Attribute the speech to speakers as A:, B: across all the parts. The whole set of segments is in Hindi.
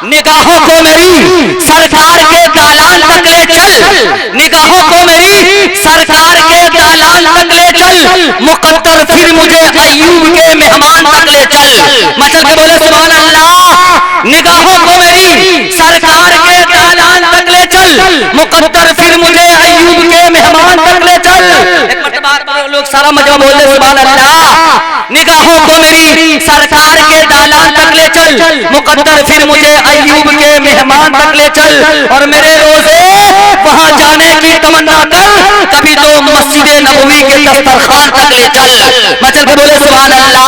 A: निगाहों को मेरी सरकार के दालान तक ले चल, निगाहों को मेरी सरकार के दालान तक ले चल, मुकद्दर फिर मुझे अय्यूब के मेहमान तक ले चल। मचल के बोले सुभान अल्लाह। निगाहों को मेरी सरकार के दालान तक ले चल, मुकद्दर फिर मुझे अय्यूब के मेहमान तक ले चल। एक मर्तबा लोग सारा मजमा बोल दे सुभान अल्लाह। निगाहों को मेरी सरकार के दालान तक ले चल, मुकद्दर फिर मुझे अय्यूब के मेहमान तक ले चल, और मेरे रोजे वहां जाने की तमन्ना कर, कभी तो मस्जिद नबवी के दस्तरखान तक ले चल। मचल के बोले सुभान अल्लाह।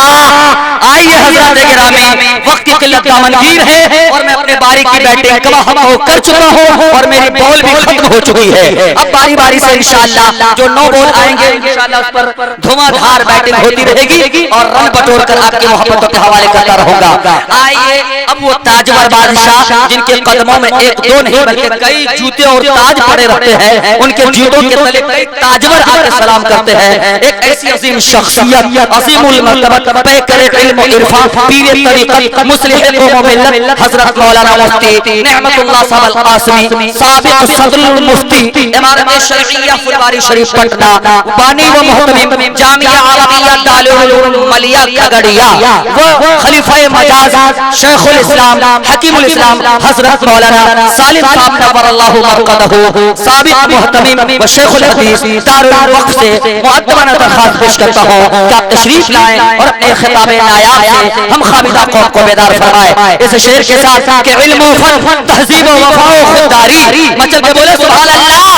A: आइए हज़रात गिरामी, वक्त की किल्लत दामनगीर है और मैं अपने बारी की बैटिंग कमा कर चुका हूँ और मेरी बॉल भी खत्म हो चुकी है। अब बारी बारी से इंशाअल्लाह जो 9 बॉल आएंगे इंशाअल्लाह उस पर धुआंधार बैटिंग होती रहेगी और रन बटोर कर आपकी मोहब्बतों के हवाले करता रहूंगा। आइए अब वो ताजवर बादशाह जिनके कदमों में एक दो नहीं बल्कि कई जूते और ताज पड़े रहते हैं, उनके जूतों के तले कई ताजवर आकर सलाम करते हैं। एक ऐसी अजीम शख्सियत, अजीमुल मर्तबा, पैकर इल्म इरफान, पीर तरीक़त, मुस्लिह कौम मिल्लत, हज़रत मौलाना मुफ्ती नेमतुल्लाह साहब अल कासिमी, साबिक़ सदरुल मुफ्ती, इमारत शरईया फुलवारी शरीफ पटना, बानी व मुहतमिम जामिया आलमिया दारुल उलूम मलिया खगड़िया, वो खलीफा मजाज शेखुल इस्लाम हकीमुल इस्लाम हज़रत मौलाना सालिम साहब नव्वरल्लाहु मरक़दहू, साबिक़ मुहतमिम व शेखुल हदीस दारुल वक्फ से मुअद्दबना दरख्वास्त पेश करता हूँ कि आप तशरीफ लाएं और अपने खिताब नायाब से हम खामिदा कौम को बेदार फरमाएं इस शेर के साथ कि इल्म फन तहजीब व वफा व खुददारी। मचल के बोले सुभान अल्लाह।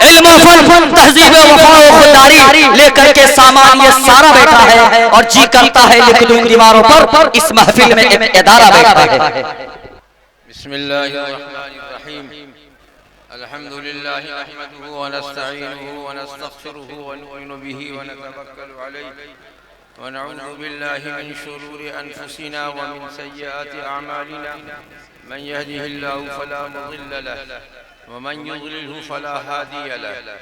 A: इल्म फन तहजीब व वफा व खुददारी लेकर के सामान ये सारा बैठा है और जी करता है लिख दूं दीवारों पर इस महफिल में एक इदारा बैठा है।
B: बिस्मिल्लाहिर्रहमानिर्रहीम। अल्हम्दुलिल्लाहि नहमदुहु व नस्तईनुहु व नस्तगफिरुहु व नु'मिनु बिही व नतवक्कलु अलैहि व नऊज़ु बिल्लाहि मिन शुरूरि अनफुसिना व मिन सय्यिआति अअमालिना। मन यहदिहिल्लाहु फला मुज़िल्ल लहु व मन युज़लिल्हु फला हादिय लहु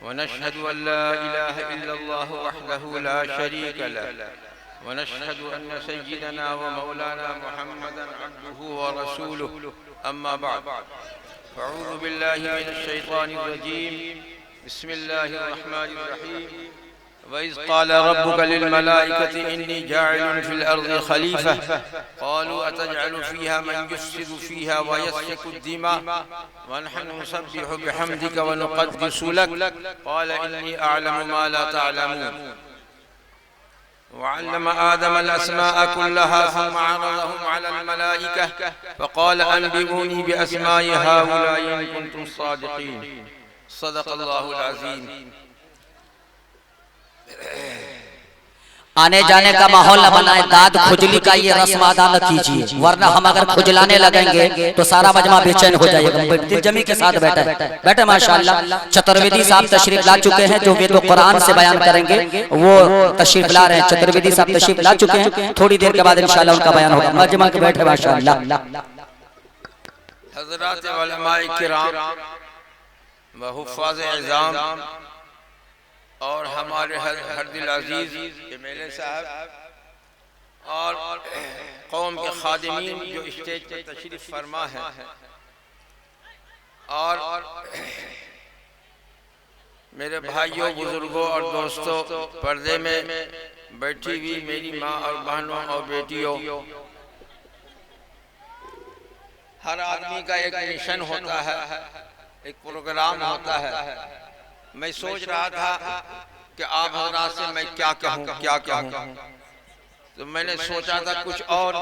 B: व नशहदु अन ला इलाहा इल्लल्लाहु वहदहु ला शरीका लहु व नशहदु अन्न सय्यिदना व मौलाना मुहम्मदन अब्दुहु व रसूलुहु। अम्मा बअद। अऊज़ु बिल्लाहि मिनश शैतानिर रजीम। बिस्मिल्लाहिर्रहमानिर्रहीम। वइज़ क़ाल रब्बुका लिल मलाइकति इन्नी जाइलुन फिल अर्ज़ि खलीफ़ा क़ालू अतजअलु फ़ीहा मन युफ़्सिदु फ़ीहा व यस्फ़िकु दिमा व नहनु नुसब्बिहु बिहम्दिका व नुक़द्दिसु लक क़ाल इन्नी अअलमु मा ला तअलमून। वअल्लम आदम अल-अस्माअ कुल्लहा थुम्मा अरज़हुम अलल मलाइका फ़क़ाल अन्बिऊनी बिअस्माइ हाउलाइ इन कुन्तुम सादिक़ीन। सदक़ल्लाहुल अज़ीम।
A: आने जाने का माहौल न बनाए, दाद खुजली का ये रस्म अदा न कीजिए, वरना हम अगर खुजलाने लगेंगे तो सारा मजमा बेचैन हो जाएगा। दिलजमी के साथ बैठे माशाअल्लाह चतुर्वेदी साहब तशरीफ ला चुके हैं जो वेद व कुरान से बयान करेंगे, वो तशरीफ ला रहे हैं। चतुर्वेदी साहब तशरीफ ला चुके हैं, थोड़ी देर के बाद इंशाअल्लाह उनका बयान होगा। मजमा के बैठे माशाअल्लाह।
B: हज़रात उलमाए किराम व हुफ़्फ़ाज़ इज़ाम और हमारे हरदिल अजीज एमएलए साहब और कौम के खादिमीन जो स्टेज पर तशरीफ फरमा है और मेरे भाइयों बुजुर्गों और दोस्तों, पर्दे में बैठी हुई मेरी माँ और बहनों और बेटियों, हर आदमी का एक मिशन होता है, एक प्रोग्राम होता है। मैं सोच रहा था कि आप हज़रात से मैं क्या कहूँ, तो मैंने सोचा था कुछ और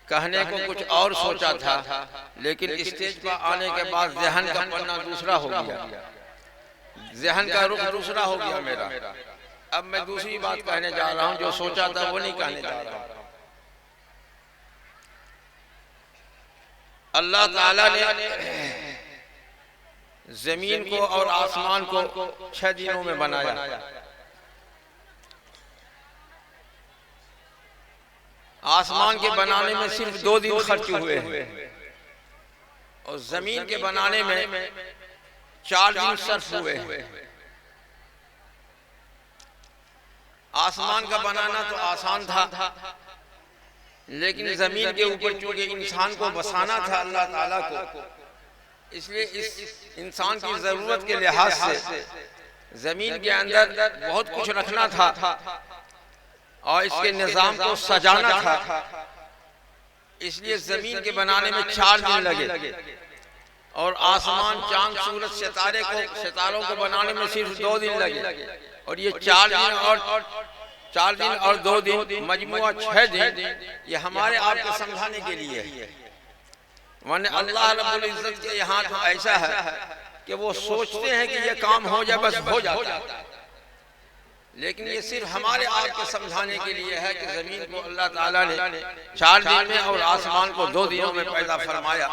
B: कहने को, कुछ और सोचा था, लेकिन स्टेज पर आने के बाद ज़हन का पन्ना दूसरा हो गया, ज़हन का रुख दूसरा हो गया मेरा। अब मैं दूसरी बात कहने जा रहा हूँ, जो सोचा था वो नहीं कहने जा रहा। अल्लाह ताला ने जमीन को और आसमान को 6 दिनों में बनाया। आसमान के बनाने में सिर्फ 2 दिन खर्च हुए हैं और जमीन के बनाने में 4 दिन सर्फ हुए हैं। आसमान का बनाना तो आसान था, लेकिन जमीन के ऊपर चूंकि इंसान को बसाना था अल्लाह ताला को, इसलिए इस इंसान की जरूरत के लिहाज से जमीन के अंदर बहुत कुछ रखना था और इसके निजाम को सजाना था। इसलिए जमीन के बनाने में 4 दिन लगे और आसमान, चांद, सूरज, सितारों को बनाने में सिर्फ 2 दिन लगे। और ये 4 दिन और 2 दिन मजमुआ 6 दिन ये हमारे आपको समझाने के लिए है। वरना अल्लाह रब्बुल इज्जत के यहाँ तो ऐसा है कि वो सोचते हैं कि ये काम हो जाए, बस हो जाता है। लेकिन ये सिर्फ हमारे आपके समझाने के लिए है कि जमीन को अल्लाह ताला ने 4 दिन में और आसमान को 2 दिनों में पैदा फरमाया।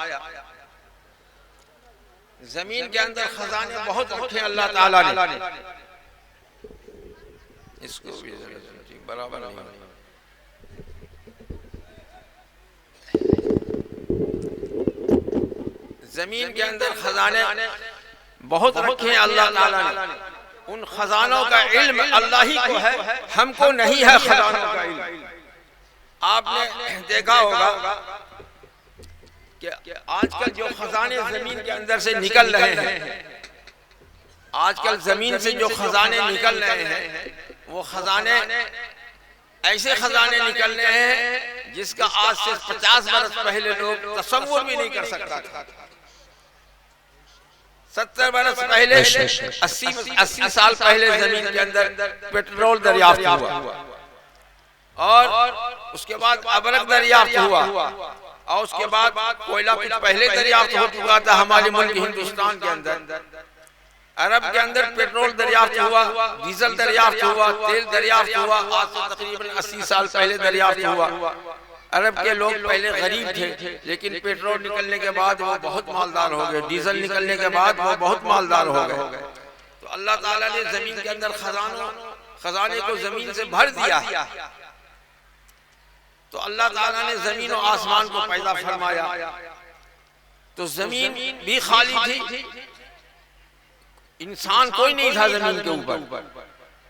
B: जमीन के अंदर खजाने बहुत रखे अल्लाह ताला ने। इसको भी बराबर नहीं। जमीन के अंदर खजाने बहुत रखे हैं अल्लाह ताला ने। उन खजानों का इल्म अल्लाह ही को है, हमको नहीं है खजानों का इल्म। आपने देखा होगा कि आजकल जो खजाने जमीन के अंदर से निकल रहे हैं, आजकल जमीन से जो खजाने निकल रहे हैं, वो खजाने ऐसे खजाने निकल रहे हैं जिसका आज से 50 वर्ष पहले लोग तसव्वुर भी नहीं कर सकता था। 70 वर्ष पहले, 80 साल पहले जमीन के अंदर पेट्रोल दरियाफ्त हुआ और उसके बाद अबरक दरियाफ्त हुआ और उसके बाद कोयला कुछ पहले दरियाफ्त हो चुका था हमारे मुल्क हिंदुस्तान के अंदर। अरब के अंदर पेट्रोल दरियाफ्त हुआ, डीजल दरियाफ्त हुआ, तेल दरियाफ्त हुआ। आज से तकरीबन 80 साल पहले दरियाफ्त हुआ। अरब के लोग पहले गरीब थे, लेकिन पेट्रोल निकलने के बाद वो बहुत मालदार हो गए, डीजल निकलने के बाद वो बहुत मालदार हो गए। तो अल्लाह ताला ने जमीन के अंदर खजाने को जमीन से भर दिया। तो अल्लाह ताला ने जमीन और आसमान को पैदा फरमाया। तो जमीन भी खाली थी, इंसान कोई नहीं था जमीन के ऊपर।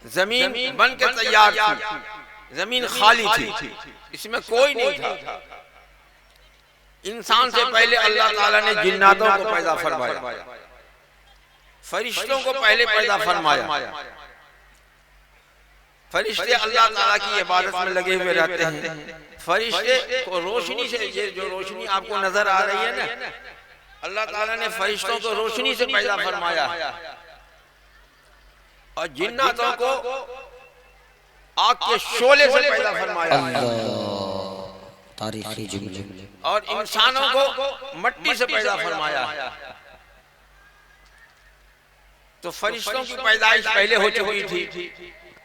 B: जमीन बन के तैयार थी, जमीन खाली थी, इसमें कोई नहीं था। इंसान से पहले अल्लाह ताला ने जिन्नातों को पैदा फरमाया, फरिश्तों को पहले पैदा फरमाया। फरिश्ते अल्लाह ताला की इबादत में लगे हुए रहते हैं। फरिश्ते को रोशनी से, ये जो रोशनी आपको नजर आ रही है ना, अल्लाह ताला ने फरिश्तों को रोशनी से पैदा फरमाया और जिन्नातों को आग के शोले से पैदा फरमाया
A: तारीखी जुमले।
B: और इंसानों को मट्टी से पैदा फरमाया। तो फरिश्तों की पैदाइश पहले हो चुकी थी,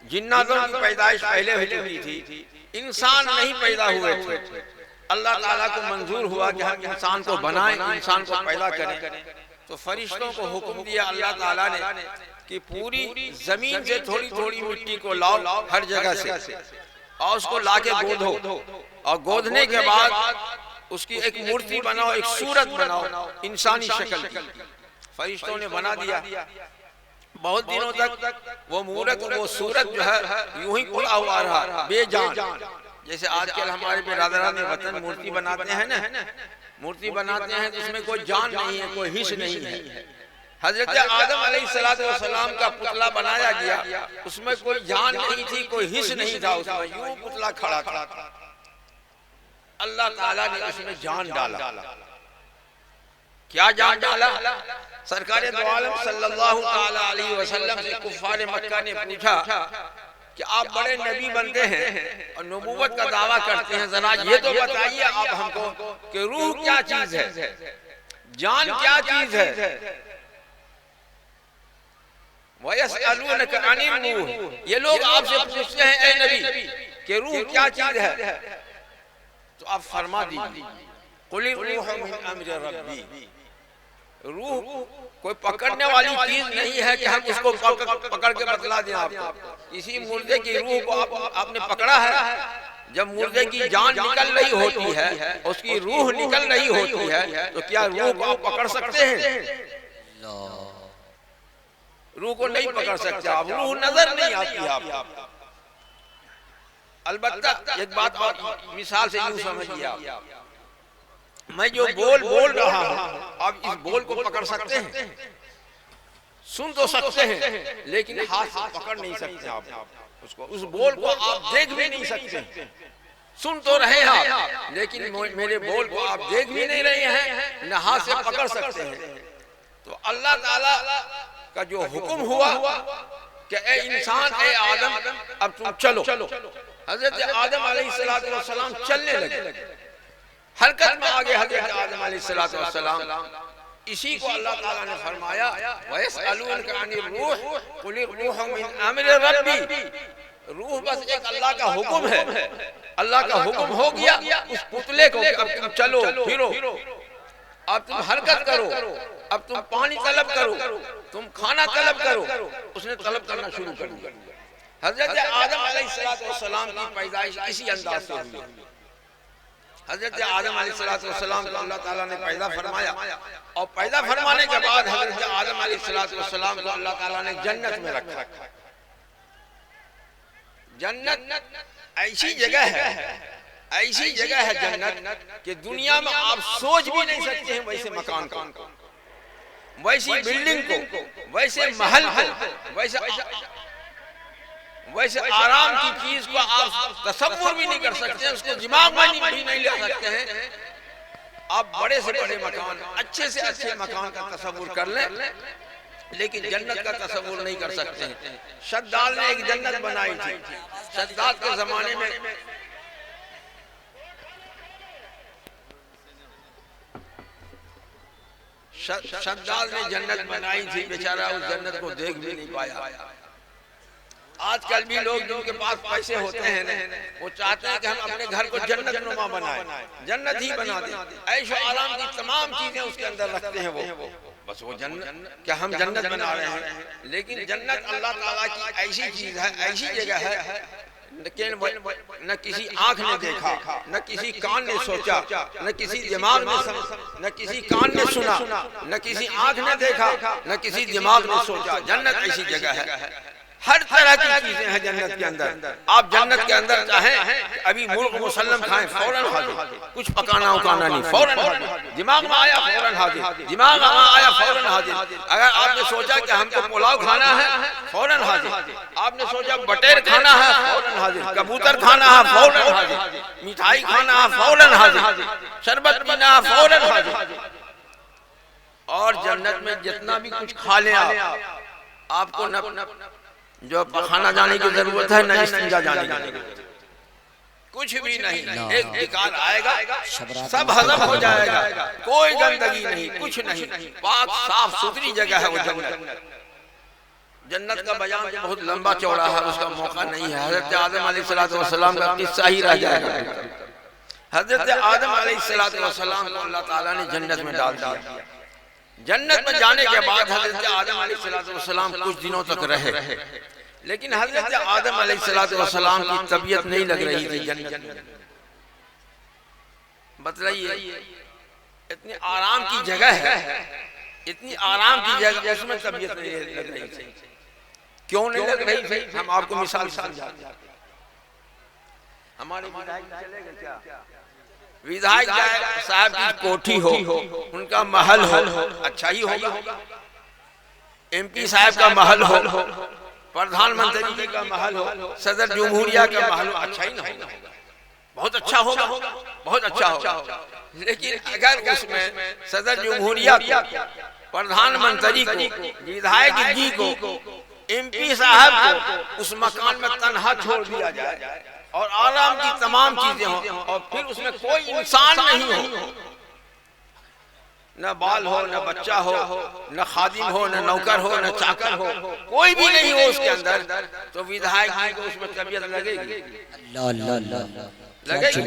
B: जिन्नातों की पैदाइश पहले हो चुकी थी, इंसान नहीं पैदा हुए थे। अल्लाह ताला को मंजूर हुआ कि हम इंसान को बनाएं, इंसान को पैदा करें। तो फरिश्तों को हुक्म दिया अल्लाह ताला ने कि पूरी जमीन से थोड़ी थोड़ी मिट्टी को लाओ हर जगह से और उसको लाके गोदो और गोदने के बाद उसकी एक मूर्ति बनाओ, एक सूरत बनाओ इंसानी शक्ल की। फरिश्तों ने बना दिया। बहुत दिनों तक वो मूरत, वो सूरत जो है यूं ही पड़ा हुआ रहा बेजान। जैसे आजकल हमारे बिरादरान वतन मूर्ति बनाते हैं ना, मूर्ति बनाते हैं तो उसमें कोई जान नहीं है, कोई हिस्स नहीं है। हजरत आदम अलैहिस्सलाम का पुतला बनाया गया, उसमें कोई जान नहीं थी, कोई हिस्स नहीं था, उसमें यूं पुतला खड़ा था। अल्लाह ताला ने उसमें जान डाला। क्या जान डाला? सरकार दो आलम सल्लल्लाहु ताला अलैहि वसल्लम से कुफ्फार मक्का ने पूछा कि आप बड़े नबी बनते हैं और नबूवत का दावा करते हैं, जरा ये तो बताइए आप हमको कि रूह क्या चीज है, जान क्या चीज है। वयसअलूनका अनिर रूह, ये लोग आपसे पूछते हैं ए नबी कि रूह क्या चीज है। तो आप फरमा दीजिए कुलिर रूह मिन अम्रि रब्बी, रूह कोई पकड़ने वाली चीज नहीं है कि हम उसको पकड़ के बतला दें आपको। इसी मुर्दे की रूह को आपने पकड़ा है। जब मुर्दे की जान निकल रही होती है, उसकी रूह निकल रही होती है, तो क्या रूह को आप पकड़ सकते हैं? रूह को नहीं पकड़ सकते आप, रूह नजर नहीं आती आपको। अलबत्ता एक बात और मिसाल से यूं समझिए आप, मैं जो बोल रहा हूं, आप इस बोल को पकड़ सकते हैं, सुन तो सकते हैं, लेकिन हाथ से पकड़ नहीं सकते आप उसको, उस बोल को आप देख भी नहीं सकते। सुन तो रहे हैं आप, लेकिन मेरे बोल को आप देख भी नहीं रहे हैं, न हाथ से पकड़ सकते हैं। तो अल्लाह ताला का जो हुक्म हुआ कि ए इंसान, ए आदम, अब तुम चलो। हजरत आदम अलैहिस्सलाम चलने लगे, हरकत में आगे हजरत आदम अलैहिस्सलाम। इसी को अल्लाह ताला ने फरमाया, वयसअलूनका अनिर रूह कुल रूह मिन अम्रि रब्बी। रूह बस एक अल्लाह का हुक्म है, अल्लाह का हुक्म हो गया उस पुतले को, अब तुम चलो फिरो, अब तुम हरकत करो, अब तुम पानी तलब करो, तुम खाना तलब करो। उसने तलब करना शुरू कर दिया। हजरत आदम अलैहिस्सलाम की पैदाइश इसी अंदाज से हुई। हजरत आदम अलैहिस्सलाम को अल्लाह ताला ने पैदा फरमाया, और पैदा फरमाने के बाद हजरत आदम अलैहिस्सलाम को अल्लाह ताला ने जन्नत में रखा। जन्नत ऐसी जगह है जन्नत कि दुनिया में आप सोच भी नहीं सकते हैं वैसे मकान को, वैसी बिल्डिंग को, वैसे महल को, वैसे आराम की चीज को आप तसव्वुर भी नहीं कर सकते हैं, उसको दिमाग में भी नहीं ले सकते हैं। आप बड़े से बड़े मकान, अच्छे से अच्छे मकान का तसव्वुर कर लें, लेकिन जन्नत का तसव्वुर नहीं कर सकते हैं। शद्दाद ने एक जन्नत बनाई थी। शद्दाद के जमाने में शद्दाद ने जन्नत बनाई थी, बेचारा उस जन्नत को देख भी नहीं पाया। आजकल भी लोग जिनके पास पैसे होते हैं ना, वो चाहते हैं कि हम अपने घर को जन्नत नुमा बनाएं, जन्नत ही बना दें, ऐशो आराम की तमाम चीजें उसके अंदर रखते हैं वो, बस वो जन्नत, क्या हम जन्नत बना रहे हैं। लेकिन जन्नत अल्लाह ताला की ऐसी चीज है, ऐसी जगह है, न किसी आंख ने देखा, न किसी कान ने सोचा, न किसी दिमाग ने न किसी कान ने सुना, न किसी आंख ने देखा, न किसी दिमाग ने सोचा। जन्नत ऐसी जगह है, हर तरह की चीजें हैं जन्नत के अंदर। आप जन्नत के अंदर चाहें अभी मुर्ग मुसल्लम खाएं, फौरन हाजिर, कुछ पकाना उकाना नहीं, फौरन हाजिर। दिमाग में आया फौरन हाजिर, दिमाग में आया फौरन हाजिर। अगर आपने सोचा कि हमको पुलाव खाना है, फौरन हाजिर। आपने सोचा बटेर खाना है, फौरन हाजिर। कबूतर खाना है, फौरन हाजिर। मिठाई खाना है, फौरन हाजिर। शरबत पीना है, फौरन हाजिर। और जन्नत में जितना भी कुछ खा लें आपको न जो खाना जाने की जरूरत है, न इस्तिंजा जाने की, कुछ भी नहीं। एक निकाल आएगा, सब हजम हो जाएगा, कोई गंदगी नहीं, कुछ नहीं, पाक साफ सुथरी जगह है वो जन्नत। जन्नत का बयान बहुत लंबा चौड़ा है, उसका मौका नहीं है। हजरत आदम अलैहिस्सलाम का किस्सा ही रह जाएगा। हजरत आदम अलैहिस्सलाम को अल्लाह ताला ने जन्नत में डाल दिया। जन्नत में जाने के बाद हजरत आदम अलैहिस्सलाम कुछ दिनों तक रहे, लेकिन हजरत आदम अलैहिस्सलाम की तबीयत नहीं लग रही थी जन्नत में। बतलाइए, इतनी आराम की जगह है, इतनी आराम की जगह, उसमें तबीयत नहीं लग रही थी। क्यों नहीं लग रही थी, हम आपको मिसाल समझाते हैं। हमारे विधायक चले गए क्या? विधायक साहब की कोठी हो, उनका महल हो, अच्छा ही होगा। एमपी साहब का महल हो, प्रधानमंत्री जी का महल हो, सदर जमहूरिया का महल हो, अच्छा ही ना होगा? बहुत अच्छा होगा, बहुत अच्छा होगा। लेकिन अगर उसमें सदर जमहूरिया को, प्रधानमंत्री को, विधायक जी को, एमपी साहब को उस मकान में तन्हा छोड़ दिया जाए और आराम की तमाम चीजें हो, और फिर उसमें कोई इंसान नहीं हो, न बाल हो, न बच्चा हो, न खादिम हो, न नौकर हो, न चाकर हो, कोई भी नहीं हो उसके अंदर, तो विधायक जी को उसमें तबीयत लगेगी? लगेगी?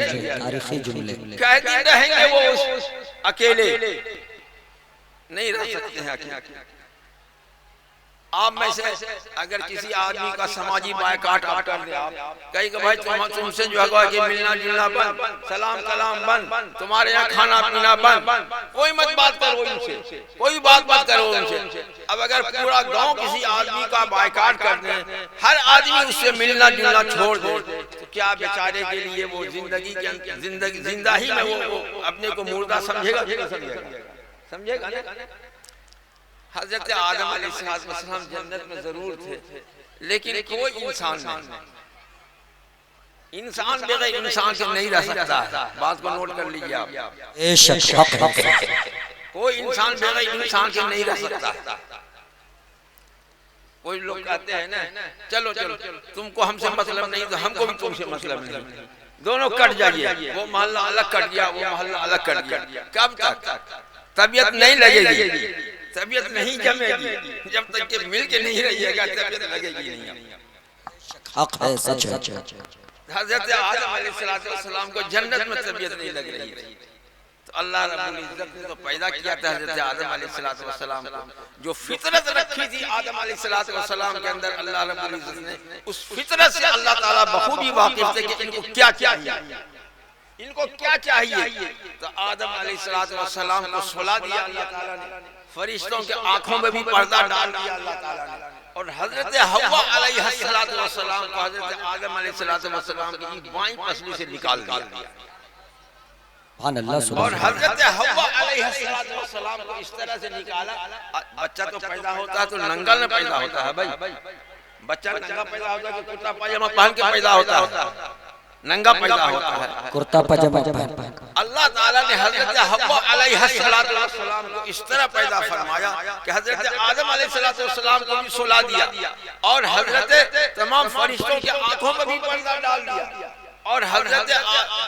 B: कह दिन रहेंगे वो अकेले, नहीं रह सकते हैं अकेले। आप में से अगर किसी आदमी का समाजी बायकाट आप कर दे, आप कहीं कि भाई तुमसे जो है कि मिलना जुलना बंद, सलाम कलाम बंद, तुम्हारे यहाँ खाना पीना बंद, कोई मत बात करो उनसे, कोई बात मत करो उनसे। अब अगर पूरा गांव किसी आदमी का बायकाट कर दे, हर आदमी उससे मिलना जुलना छोड़ दे, क्या बेचारे के लिए वो जिंदगी के जिंदा ही में वो अपने को मुर्दा समझेगा कि नहीं समझेगा? समझेगा ना? हजरत आदम अलैहिस्सलाम जन्नत में जरूर थे, लेकिन कोई इंसान बगैर इंसान के नहीं रह सकता है। बात को नोट कर लीजिए आप। कोई इंसान बगैर इंसान के नहीं रह सकता। कोई लोग कहते हैं ना, चलो चलो तुमको हमसे मतलब नहीं तो हमको भी तुमसे मतलब नहीं, दोनों कट जाइए। वो मोहल्ला अलग कट गया, वो मोहल्ला अलग कट गया। कब तक? तबीयत नहीं लगेगी, तबीयत नहीं जमेगी जब तक कि मिल के नहीं रहिएगा, तबीयत लगेगी नहीं। हजरत आदम अलैहिस्सलाम को जन्नत में तबीयत नहीं लग रही थी, तो अल्लाह रब्बुल इज्जत ने तो पैदा किया था हजरत आदम अलैहिस्सलाम को। जो फितरत रखी थी आदम अलैहिस्सलाम के अंदर, अल्लाह रब्बुल इज्जत ने उस फितरत से अल्लाह ताला बखूबी वाकिफ थे कि इनको क्या चाहिए, इनको क्या चाहिए। तो आदम अलैहिस्सलाम को सुला दिया अल्लाह ताला ने, फरिश्तों के आंखों में भी पर्दा डाल दिया अल्लाह ताला ने, और हजरत हव्वा अलैहिस्सलाम को हजरत आदम अलैहिस्सलाम की बाईं पसली से निकाल दिया। और हजरत हव्वा अलैहिस्सलाम को इस तरह से निकाला। बच्चा तो पैदा होता है तो नंगा में पैदा होता है भाई, बच्चा नंगा पैदा होता है तो कुर्ता पायजामा पहन के पैदा होता है, नंगा पैदा होता है,
A: कुर्ता पायजामा पहन।
B: अल्लाह ताला ने हजरत हव्वा अलैहिस्सलाम को इस तरह पैदा फरमाया कि हजरत आदम अलैहिस्सलाम को भी सुला दिया, और हजरत तमाम फरिश्तों के आंखों में भी पर्दा डाल दिया, और हजरत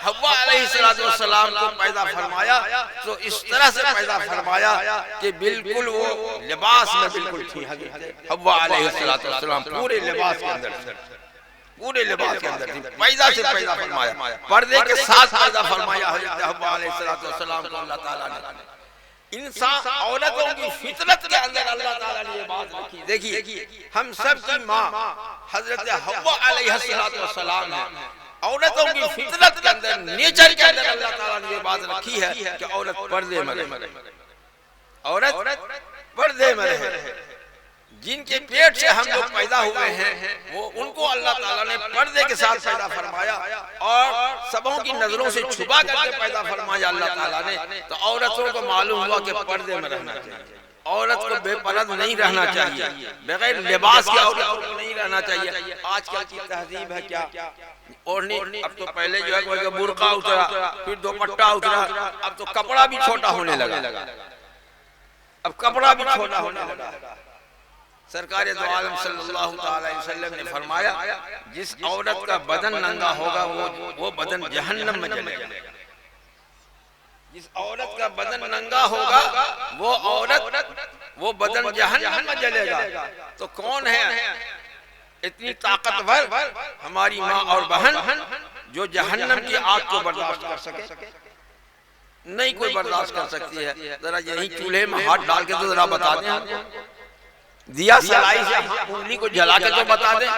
B: हव्वा अलैहिस्सलाम को पैदा फरमाया तो इस तरह से पैदा फरमाया कि बिल्कुल वो लिबास में बिल्कुल थी हजरत हव्वा अलैहिस्सलाम, पूरे लिबास के अंदर, पूरे लिबास के अंदर थी। पैदा से पैदा फरमाया, पर्दे के साथ पैदा फरमाया हजरत हव्वा अलैहिस्सलाम को अल्लाह ताला ने। इंसान औरतों की फितरत के अंदर अल्लाह ताला ने ये बात रखी। देखिए हम सब की माँ हजरत हव्वा अलैहिस्सलाम है, औरतों की फितरत के अंदर, नेचर के अंदर अल्लाह ताला ने ये बात रखी है कि औरत पर्दे में रहे, औरत पर्दे में रहे। जिनके पेट से हम लोग पैदा हुए हैं वो उनको अल्लाह ताला ने पर्दे के साथ पैदा फरमाया, और सबों की नजरों से छुपा करके पैदा फरमाया अल्लाह ताला ने। तो औरतों को मालूम हुआ कि पर्दे में रहना चाहिए, औरत को बेपर्द नहीं रहना चाहिए, बगैर लिबास के औरत को नहीं रहना चाहिए। आजकल की तहजीब है क्या, और नहीं, अब तो पहले जो है बुर्का उतरा, फिर दुपट्टा उतरा, अब तो कपड़ा भी छोटा होने लगा, अब कपड़ा भी छोटा होने लगा। सरकार दो आलम सल्लल्लाहु अलैहि वसल्लम ने फरमाया जिस औरत का बदन नंगा होगा वो बदन जहन्नम में जलेगा। जिस औरत का बदन नंगा होगा वो बदन जहन्नम में जलेगा। तो कौन है इतनी ताकतवर हमारी माँ और बहन जो जहन्नम की आग को बर्दाश्त कर सके? नहीं कोई बर्दाश्त कर सकती है। जरा यही चूल्हे में हाथ डाल के तो जरा बता दें, दिया सलाई से उंगली को जला के तो बता दें,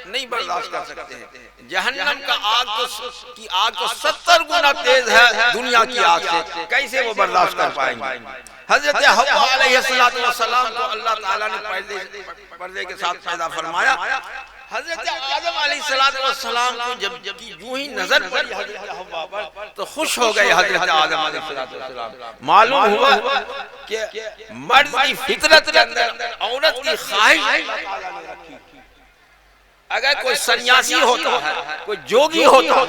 B: नहीं बर्दाश्त कर सकते हैं। जहन्नम का आग तो 70 गुना तेज है दुनिया की आग से, कैसे वो बर्दाश्त कर पाएंगे? हजरत हव्वा अलैहिस्सलाम को अल्लाह ताला ने पर्दे के साथ पैदा फरमाया। हजरत आदम अलैहिस्सलाम को जब यूं ही नजर पड़ी हजरत हव्वा पर तो खुश हो गए हजरत आदम अलैहिस्सलाम। मालूम हुआ कि मर्द की फितरत के अंदर औरत की ख्वाहिश रखी। अगर कोई सन्यासी होता है, कोई जोगी होता है,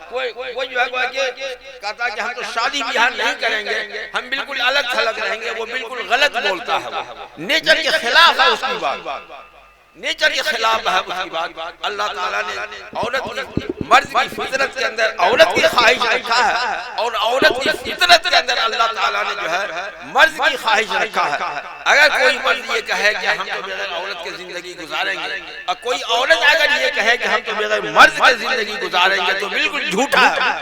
B: कोई जो है कि कहता कि हम तो शादी ब्याह नहीं करेंगे, हम बिल्कुल अलग थलग रहेंगे, वो बिल्कुल गलत बोलता है, नेचर के खिलाफ है उसकी बात, नेचर के खिलाफ है उसकी बात। अल्लाह ताला ने औरत की, मर्द की फितरत के अंदर औरत की ख्वाहिश रखा है, और औरत की फितरत के अंदर अल्लाह ताला ने जो है मर्द की ख्वाहिश रखा है। अगर कोई मर्द ये कहे कि हम तो बगैर औरत की जिंदगी गुजारेंगे, और कोई औरत अगर ये कहे कि हम तो बगैर मर्द की जिंदगी गुजारेंगे, तो बिल्कुल झूठा है।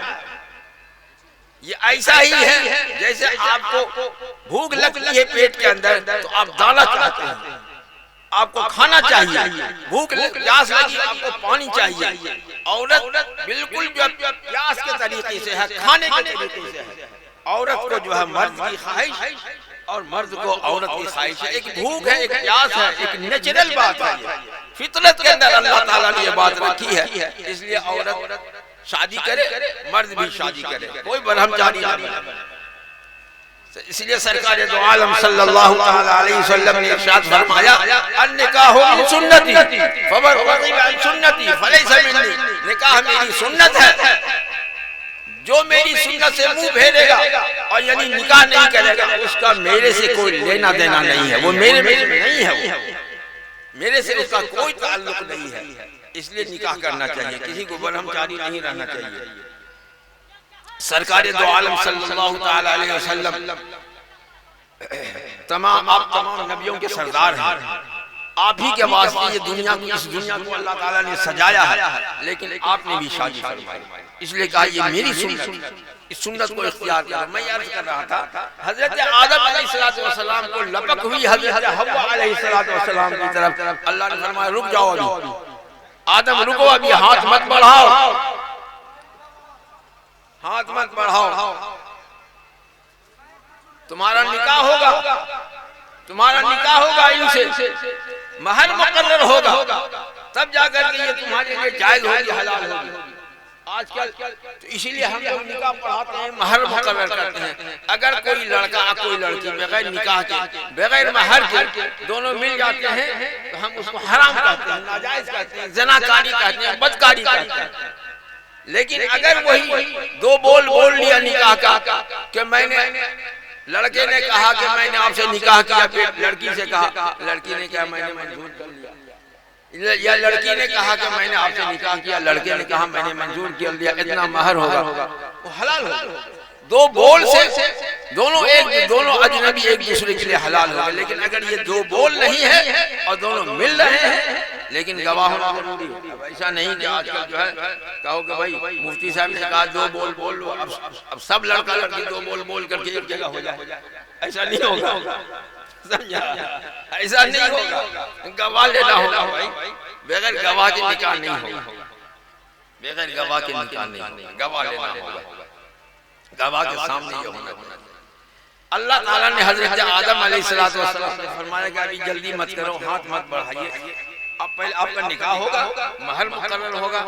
B: ये ऐसा ही है जैसे आपको भूख लगती है पेट के अंदर तो आप दाना चाहते हैं, आपको खाना चाहिए, भूख प्यास लगी आपको पानी चाहिए। औरत बिल्कुल प्यास के तरीके से है, खाने के तरीके से है। औरत को जो है मर्द की ख्वाहिश और मर्द को औरत की ख्वाहिश है। एक भूख है, एक प्यास है, एक नेचुरल बात है। फितरत के अंदर अल्लाह ताला ने ये बात रखी है, इसलिए औरत शादी करे, मर्द भी शादी करे, कोई ब्रह्मचारी ना बने। इसलिए सरकार दो आलम सल्लल्लाहु अलैहि वसल्लम ने इरशाद फरमाया, अन्निकाहु मिन सुन्नती फमन रग़िब अन सुन्नती फलैसा मिन्नी, निकाह मेरी सुन्नत है, जो मेरी सुन्नत से मुंह फेरेगा और यानी निकाह नहीं करेगा उसका मेरे से कोई लेना देना नहीं है, वो मेरे में नहीं है, वो मेरे से उसका कोई ताल्लुक नहीं है। इसलिए निकाह करना चाहिए, किसी को ब्रह्मचारी नहीं रहना चाहिए। सरकार दो आलम सल्लल्लाहु ताला अलैहि वसल्लम तमाम नबियों के सरदार हैं, आप ही के वास्ते ये दुनिया को, इस दुनिया को अल्लाह ताला ने सजाया है, लेकिन आपने भी शादी फरमाई, इसलिए कहा ये मेरी सुन्नत, इस सुन्नत को इख्तियार करो। मैं अर्ज कर रहा था हजरत आदम अलैहिस्सलाम को लपक हुई हजरत हव्वा अलैहिस्सलाम की तरफ अल्लाह ने फरमाया रुक जाओ, अभी आदम रुको, अभी हाथ मत बढ़ाओ, हाथ मत बढ़ाओ, तुम्हारा निकाह होगा, तुम्हारा निकाह होगा, इनसे महर मुकर्रर होगा, तब जाकर के ये तुम्हारे लिए जायज होगी, हलाल होगी। आजकल तो इसीलिए हम लोग निकाह पढ़ाते हैं, महर मुकर्रर करते हैं। अगर कोई लड़का कोई लड़की बगैर निकाह के, बगैर महर के दोनों मिल जाते हैं तो हम उसको हराम कहते हैं, नाजायज कहते हैं, ज़नाकारी कहते हैं, बदकारी कहते हैं। लेकिन अगर वही दो बोल बोल लिया निकाह का कि मैंने, लड़के ने कहा कि मैंने आपसे निकाह किया, फिर लड़की से कहा, लड़की ने कहा मैंने मंजूर कर लिया, या लड़की ने कहा कि मैंने आपसे निकाह किया, लड़के ने कहा मैंने मंजूर कर लिया, इतना महर होगा, वो हलाल होगा। दो बोल से दोनों अजनबी एक दूसरे के लिए हलाल होगा। लेकिन अगर ये दो बोल नहीं है और दोनों मिल रहे हैं लेकिन गवाह होना जरूरी है। अब ऐसा नहीं कि आजकल जो है कहो कि भाई मुफ्ती साहब ने कहा दो बोल बोल लो, अब सब लड़का लड़की दो बोल बोल करके एक जगह हो जाए, ऐसा नहीं होगा, समझा? ऐसा नहीं होगा, गवाह लेना होगा भाई, बगैर गवाह के निकाह नहीं होगा, बगैर गवाह के निकाह नहीं होगा, गवाह लेना होगा, गवाह के सामने ये होना चाहिए। अल्लाह ताला ने हजरत आदम अलैहिस्सलाम से फरमाया कि अभी जल्दी मत करो, हाथ मत बढ़ाइए, अब पहले आपका निकाह होगा, महर मुकर्रर होगा।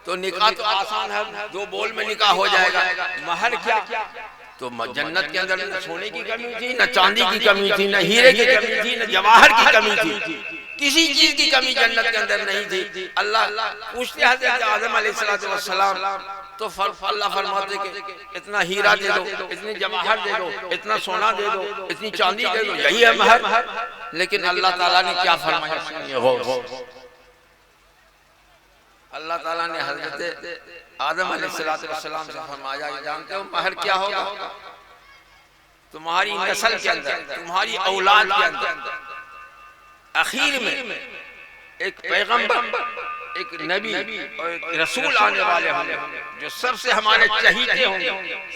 B: तो निकाह तो आसान है, दो बोल में निकाह हो जाएगा। महर क्या? तो जन्नत के अंदर न सोने की कमी थी, न चांदी की कमी थी, न हीरे की कमी थी, न जवाहर की कमी थी, किसी चीज की कमी जन्नत के अंदर नहीं थी। अल्लाह पूछते हजरत आदम अलैहिस्सलाम, तो अल्लाह फरमाते कि इतना हीरा दे दो, इतनी जवाहर दे दो, इतना सोना दे दो, इतनी चांदी दे दो, यही है महर। लेकिन अल्लाह ताला ने क्या फरमाया, सुनिए। अल्लाह ताला ने हजरत आदम अलैहिस्सलाम से फरमाया, जानते हो महर क्या होगा? तुम्हारी नस्ल के अंदर, तुम्हारी औलाद के अंदर आखिर में एक पैगंबर, एक नबी और एक रसूल आने वाले होंगे, जो सबसे हमारे चहीते होंगे,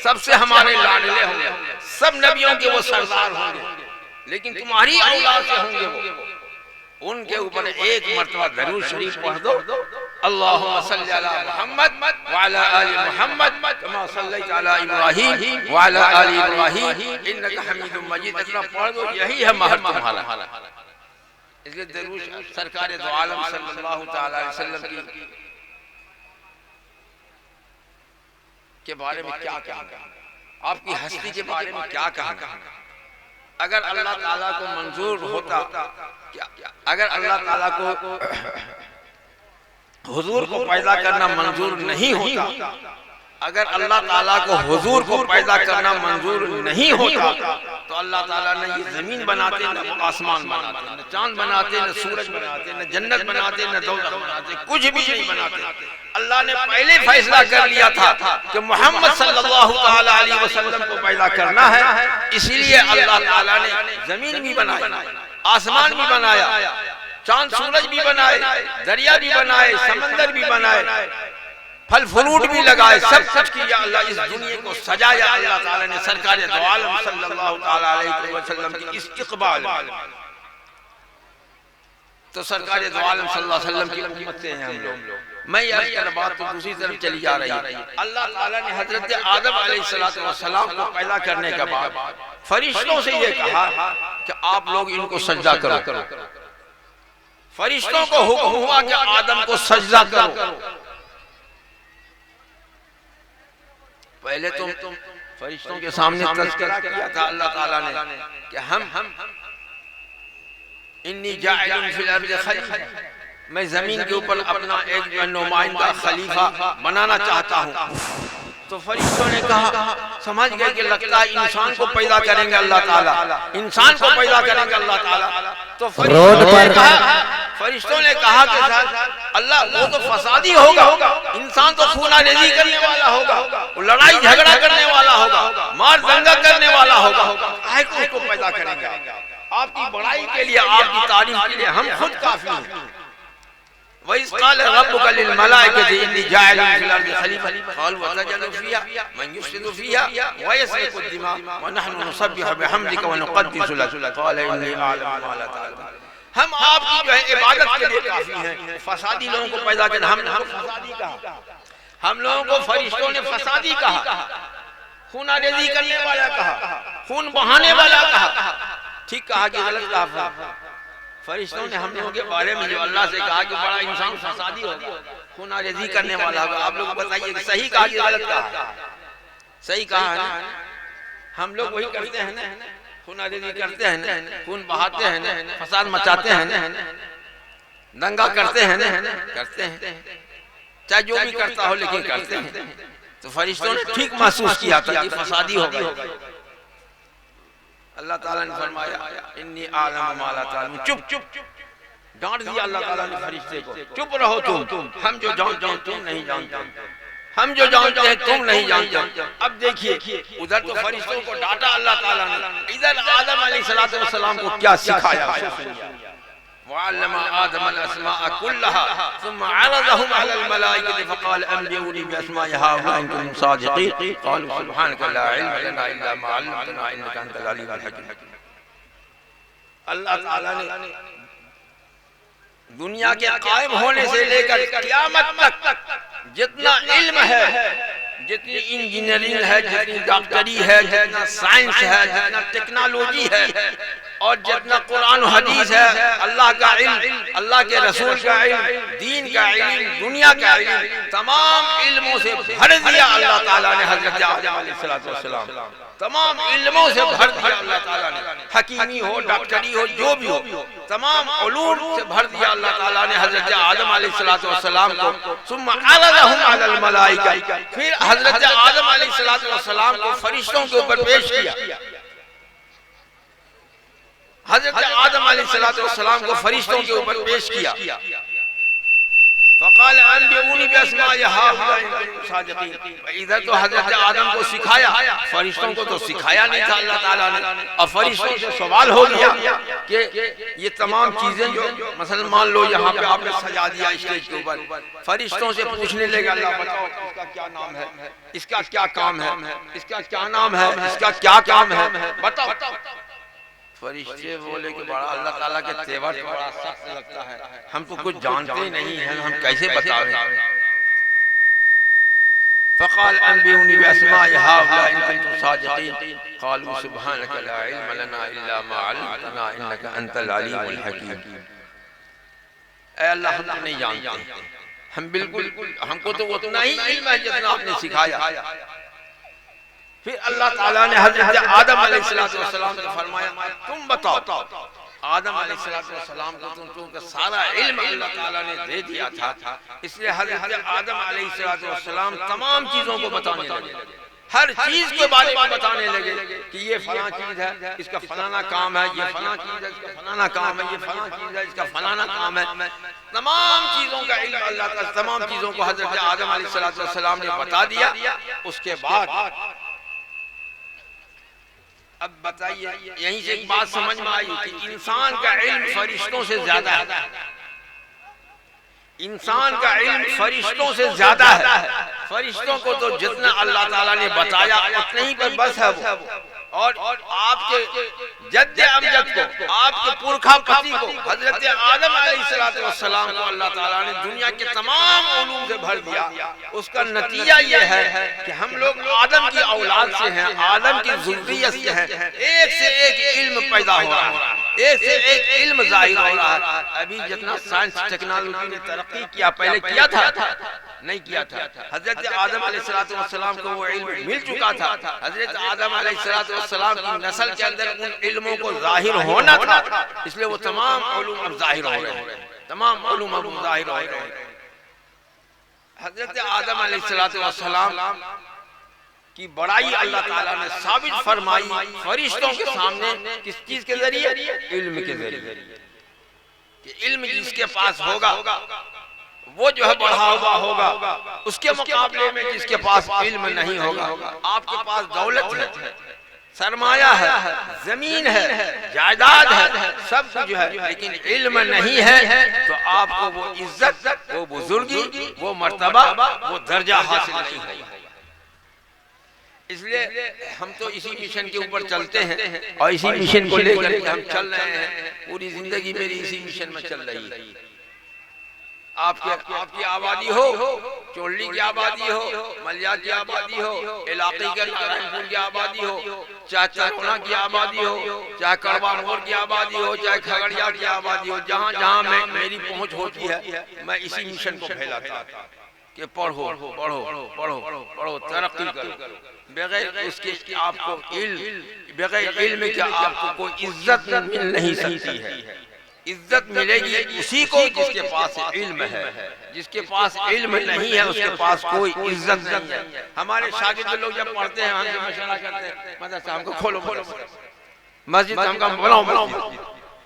B: सबसे हमारे लाडले होंगे, सब नबियों के वो सरदार होंगे। लेकिन तुम्हारी औलाद से होंगे वो, उनके ऊपर एक मर्तबा दरूद शरीफ पढ़ दो, अल्लाहुम्मा सल्ली अला मुहम्मद व अला आलि मुहम्मद कमा सल्लैता अला इब्राहीम व अला आलि इब्राहीम इन्नका हमीदुम मजीद। इतना पढ़ दो, यही है महर तुम्हारा। इसलिए दरूद सरकार दो आलम सल्लल्लाहु तआला अलैहि वसल्लम के बारे में क्या कहा, आपकी हस्ती के बारे में क्या कहा। अगर अल्लाह ताला को मंजूर होता, अगर अल्लाह ताला को हुजूर को पैदा करना मंजूर नहीं होता, अगर अल्लाह ताला को हुजूर को पैदा करना मंजूर नहीं होता, तो अल्लाह ताला ने ये जमीन बनाते, न आसमान बनाते, न चांद बनाते, न सूरज बनाते, न जन्नत बनाते, न दोज़ख बनाते, कुछ भी नहीं बनाते। अल्लाह ने पहले फैसला कर लिया था कि मोहम्मद सल्लल्लाहु तआला अलैहि वसल्लम को पैदा करना है। इसीलिए अल्लाह ताला ने जमीन भी बनाई, आसमान भी बनाया, चांद सूरज भी बनाए, दरिया भी बनाए, समंदर भी बनाए, फल फ्रूट भी लगाए, सब कुछ किया। अल्लाह इस दुनिया को सजाया। अल्लाह ताला ने सरकार दो आलम सल्लल्लाहु तआला अलैहि वसल्लम की इस्तिक़बाल। तो सरकार दो आलम सल्लल्लाहु अलैहि वसल्लम की उम्मत से हैं हम लोग। मैं यार बात तो दूसरी तरफ चली जा रही है। अल्लाह ताला ने हजरत आदम अलैहिस्सलाम को पैदा करने के बाद फरिश्तों से ये कहा कि आप लोग इनको सजदा करो। फरिश्तों को हुक्म हुआ कि आदम को सजदा करो। पहले तुम फरिश्तों के सामने तज़किरा किया था अल्लाह ताला ने कि हम इन्नी जाइलुन फिल अर्ज़ि खलीफा, मैं जमीन के ऊपर अपना एक नुमाइंदा खलीफा बनाना चाहता हूँ। तो फरिश्तों ने कहा, समझ गए कि लगता है इंसान को पैदा करेंगे अल्लाह ताला, इंसान को पैदा करेंगे अल्लाह ताला। तो फरिश्तों ने कहा कि अल्लाह वो तो फसादी होगा, इंसान तो खूना रेजी करने वाला होगा, वो लड़ाई झगड़ा करने वाला होगा, मार दंगा करने वाला होगा, उसको पैदा करेंगे। आपकी बड़ाई के लिए, आपकी तारीफ के लिए हम खुद काफी हैं। वइज़ क़ाल रब्बुका लिल मलाइकति इन्नी जाइलुन फिल अर्ज़ि खलीफा क़ालू अतजअलु फ़ीहा मन युफ़सिदु फ़ीहा व यस्फ़िकु दिमा व नहनु नुसब्बिहु बिहम्दिका व नुक़द्दिसु लक क़ाल इन्नी अअलमु मा ला तअलमून। हम आपकी जो है इबादत के लिए काफी हैं। फसादी लोगों को पैदा करना, हमने फसादी कहा, हम लोगों को फरिश्तों ने फसादी कहा, खून रेजी करने वाला कहा, खून बहाने वाला कहा। ठीक कहा कि गलत कहा? फरिश्तों ने हम लोगों के बारे में जो अल्लाह से कहा कि बड़ा इंसान फसादी होगा, खून रेजी करने वाला होगा। आप लोग बताइए कि सही कहा कि गलत कहा? सही कहा है ना? हम लोग वही करते हैं ना, खून रेजी करते हैं ना, खून बहाते हैं ना, फसाद मचाते हैं ना, दंगा करते हैं ना, करते हैं, चाहे जो भी करता हो लेकिन करते हैं। तो फरिश्तों ने ठीक महसूस किया था कि फसादी होगा। अल्लाह ताला ने फरमाया इन्नी आलम मा ला तालमून। चुप चुप चुप, डांट दिया अल्लाह ताला ने फरिश्ते को, चुप रहो तुम, हम जो जानते हैं तुम नहीं जानते, हम जो जानते हैं तुम नहीं जानते। अब देखिए उधर तो फरिश्तों को डांटा अल्लाह ताला ने, इधर आदम अलैहिस्सलातु वस्सलाम को क्या सिखाया। वअल्लम आदम अल-अस्माअ कुल्लहा थुम्मा अरज़हुम अलल मलाइकति फ़क़ाल अंबिऊनी बिअस्माइ हाउलाइ इन कुन्तुम सादिक़ीन क़ालू सुब्हानका ला इल्म लना इल्ला मा अल्लमतना इन्नका अंतल अलीमुल हकीम। अल्लाह ताला ने दुनिया के कायम होने से लेकर क़यामत तक जितना इल्म है, जितनी इंजीनियरिंग है, जितनी डॉक्टरी है, जितना साइंस है, जितना टेक्नोलॉजी है और जितना कुरान हदीस है, अल्लाह का इल्म, अल्लाह के रसूल का इल्म, दीन का इल्म, दुनिया का इल्म, तमाम इल्मों से भर दिया अल्लाह ताला ने हज़रत आदम अलैहिस्सलाम, तमाम इल्मों से भर दिया अल्लाह ताला ने। हकीमी हो, डॉक्टरी हो, जो भी हो, तमाम उलूम से भर दिया अल्लाह ताला ने हज़रत आदम अलैहिस्सलाम को। सुम्मा अरज़हुम अलल मलाइका, फिर हज़रत आदम अलैहिस्सलाम को फरिश्तों के ऊपर पेश किया। हज़रत आदम अलैहिस्सलाम को फरिश्तों के ऊपर पेश किया। फ़क़ाल अंबिऊनी बिअस्माइ हाउलाइ इन कुन्तुम सादिक़ीन। इधर तो हज़रत आदम को सिखाया, फरिश्तों को तो सिखाया नहीं था अल्लाह ताला ने। और फरिश्तों से सवाल हो गया कि ये तमाम चीजें जो मसलन मान लो यहाँ पे आपने सजा दिया स्टेज के ऊपर, फरिश्तों से पूछने लगे अल्लाह बताओ इसका क्या नाम है, इसका क्या काम है, इसका क्या नाम है, इसका क्या काम है, बताओ। फरिश्ते बोले कि बड़ा अल्लाह ताला के तेवर बड़ा सख्त लगता है, हम तो कुछ जानते ही नहीं हैं, हम कैसे बतावें। फ़क़ाल अंबिऊनी बिअस्माइ हाउलाइ इन कुन्तुम सादिक़ीन क़ालू सुब्हानका ला इल्म लना इल्ला मा अल्लमतना इन्नका अंतल अलीमुल हकीम। ऐ अल्लाह हम नहीं जानते, हम बिल्कुल, हमको तो उतना ही इल्म है जितना आपने सिखाया। फिर अल्लाह ताला ने हज़रत आदम अलैहिस्सलाम को फरमाया तुम बताओ। आदम अलैहिस्सलाम को तुमको सारा इल्म अल्लाह ताला ने दे दिया था, इसलिए हज़रत आदम अलैहिस्सलाम तमाम चीजों को बताने लगे, हर चीज के बारे में बताने लगे कि ये फलां चीज है, इसका फलाना काम है, ये फलां चीज है, इसका फलाना काम है, ये फलां चीज है, इसका फलाना काम है। तमाम चीजों का इल्म अल्लाह का, तमाम चीजों को हज़रत आदम अलैहिस्सलाम ने बता दिया। उसके बाद अब बताइए, यहीं से एक बात समझ में आई कि इंसान का इल्म फरिश्तों से ज्यादा है, इंसान का इल्म फरिश्तों से ज्यादा है। फरिश्तों को तो जितना अल्लाह ताला ने बताया उतने ही पर बस है वो, और आपके जद्द अमजद को, आपके पुरखा पति को, हजरत आदम अलैहिस्सलाम को अल्लाह ताला ने दुनिया के तमाम उलूम से भर दिया। उसका नतीजा ये है कि हम लोग आदम की औलाद से हैं, आदम की ज़ुर्रियत से हैं, एक से एक इल्म पैदा हो रहा है, एक से एक इल्म जाहिर हो रहा है। अभी जितना साइंस टेक्नोलॉजी ने तरक्की किया, पहले किया था? नहीं किया था। हजरत आदम अलैहिस्सलाम को वो इल्म मिल चुका था। हजरत आदम अलैहिस्सलाम की नस्ल के अंदर उन इल्मों को जाहिर होना था, इसलिए वो तमाम उलूम अब जाहिर हो रहे हैं, तमाम उलूम अब जाहिर हो रहे हैं। हजरत आदम अलैहिस्सलाम की बड़ाई अल्लाह ताला ने साबित फरमाई फरिश्तों के सामने, किस चीज के जरिए? इल्म के जरिए। कि इल्म जिसके पास होगा वो जो है बढ़ा हुआ होगा, उसके मुकाबले में जिसके पास इल्म नहीं होगा। आपके पास दौलत है, सरमाया है, जमीन है, जायदाद है, सब कुछ है, लेकिन इल्म नहीं है तो आपको वो इज्जत, वो बुजुर्गी, वो मर्तबा, वो दर्जा हासिल नहीं होगा। इसलिए हम तो इसी मिशन के ऊपर चलते हैं और इसी मिशन को लेकर हम चल रहे हैं। पूरी जिंदगी मेरी इसी मिशन में चल रही है। आपकी आबादी हो, चोली की आबादी हो, मलिया की आबादी हो, इलाके के नारायणपुर की आबादी हो, चाहे चरौना की आबादी हो, चाहे कड़वा मोड़ की आबादी हो, चाहे खगड़िया की आबादी हो, जहाँ जहाँ मेरी पहुँच होती है मैं इसी मिशन को फैलाता कि पढ़ो पढ़ो पढ़ो पढ़ो, तरक्की करो। बगैर उसके आपको बगैर इल्म के आपको कोई इज्जत मिल नहीं सकती है। इज्जत मिलेगी उसी को जिसके पास इल्म है। जिसके पास इल्म नहीं है उसके पास कोई इज्जत नहीं है। हमारे शागिर्द लोग जब पढ़ते हैं हमसे मशवरा करते हैं, मदरसा हमको खोलो, मस्जिद हमको बनाओ,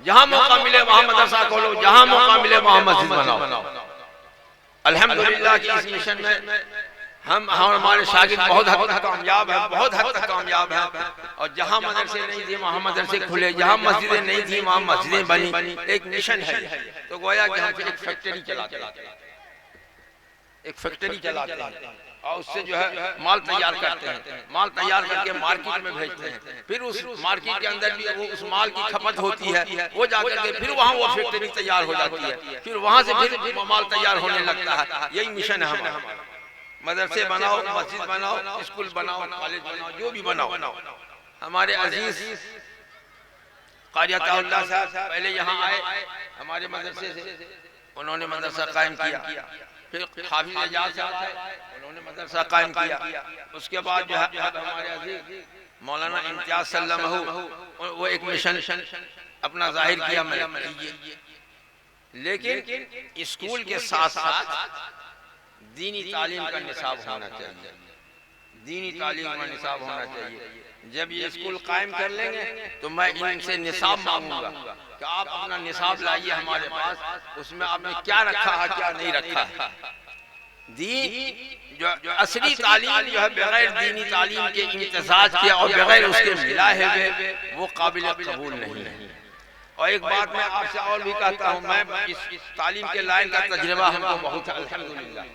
B: जहाँ मौका मिले वहाँ मदरसा खोलो, जहाँ मौका मिले वहाँ मस्जिद बनाओ। अल्हम्दुलिल्लाह की इस मिशन में हम हमारे शागिर्द बहुत हद तक कामयाब है, बहुत हद तक कामयाब है। और जहाँ मदरसे नहीं थे वहाँ मदरसे खुले, जहाँ मस्जिदें नहीं थी वहाँ मस्जिदें बनी। एक मिशन है। तो गोया कि हम एक फैक्ट्री चलाते हैं, एक फैक्ट्री चलाते हैं और उससे जो है माल तैयार करते हैं। माल तैयार करके मार्केट में भेजते हैं। फिर उस मार्केट के अंदर भी वो उस माल की खपत होती है, वो जाकर के फिर वहाँ वो फैक्ट्री तैयार हो जाती है। फिर वहाँ से फिर माल तैयार होने लगता है। यही मिशन है हमारा। मदरसे बनाओ, मस्जिद बनाओ, स्कूल बनाओ, कॉलेज बनाओ, जो भी बनाओ। हमारे अजीज कारी अताउल्लाह साहब पहले यहाँ आए हमारे मदरसे से, उन्होंने मदरसा कायम किया। फिर हाफिज एजाज साहब थे, उन्होंने मदरसा कायम किया। उसके बाद जो है हमारे अजीज मौलाना इम्तियाज सल्लमहू वो एक मिशन अपना जाहिर किया। लेकिन स्कूल के साथ साथ दीनी तालीम का निसाब होना चाहिए। दीनी तालीम का निसाब होना चाहिए। जब ये स्कूल कायम कर लेंगे तो मैं इनसे निसाब मांगूंगा कि आप अपना निसाब लाइए हमारे पास, उसमें आपने क्या रखा है क्या नहीं रखा है। दीन जो असली तालीम जो है बगैर दीनी तालीम के इम्तिजाज किया और बगैर उसके मिलाए हुए वो काबिल कबूल नहीं है। और एक बात मैं आपसे और भी कहता हूँ, मैं इस तालीम के लाइन का तजुर्बा हमको बहुत है अल्हम्दुलिल्लाह।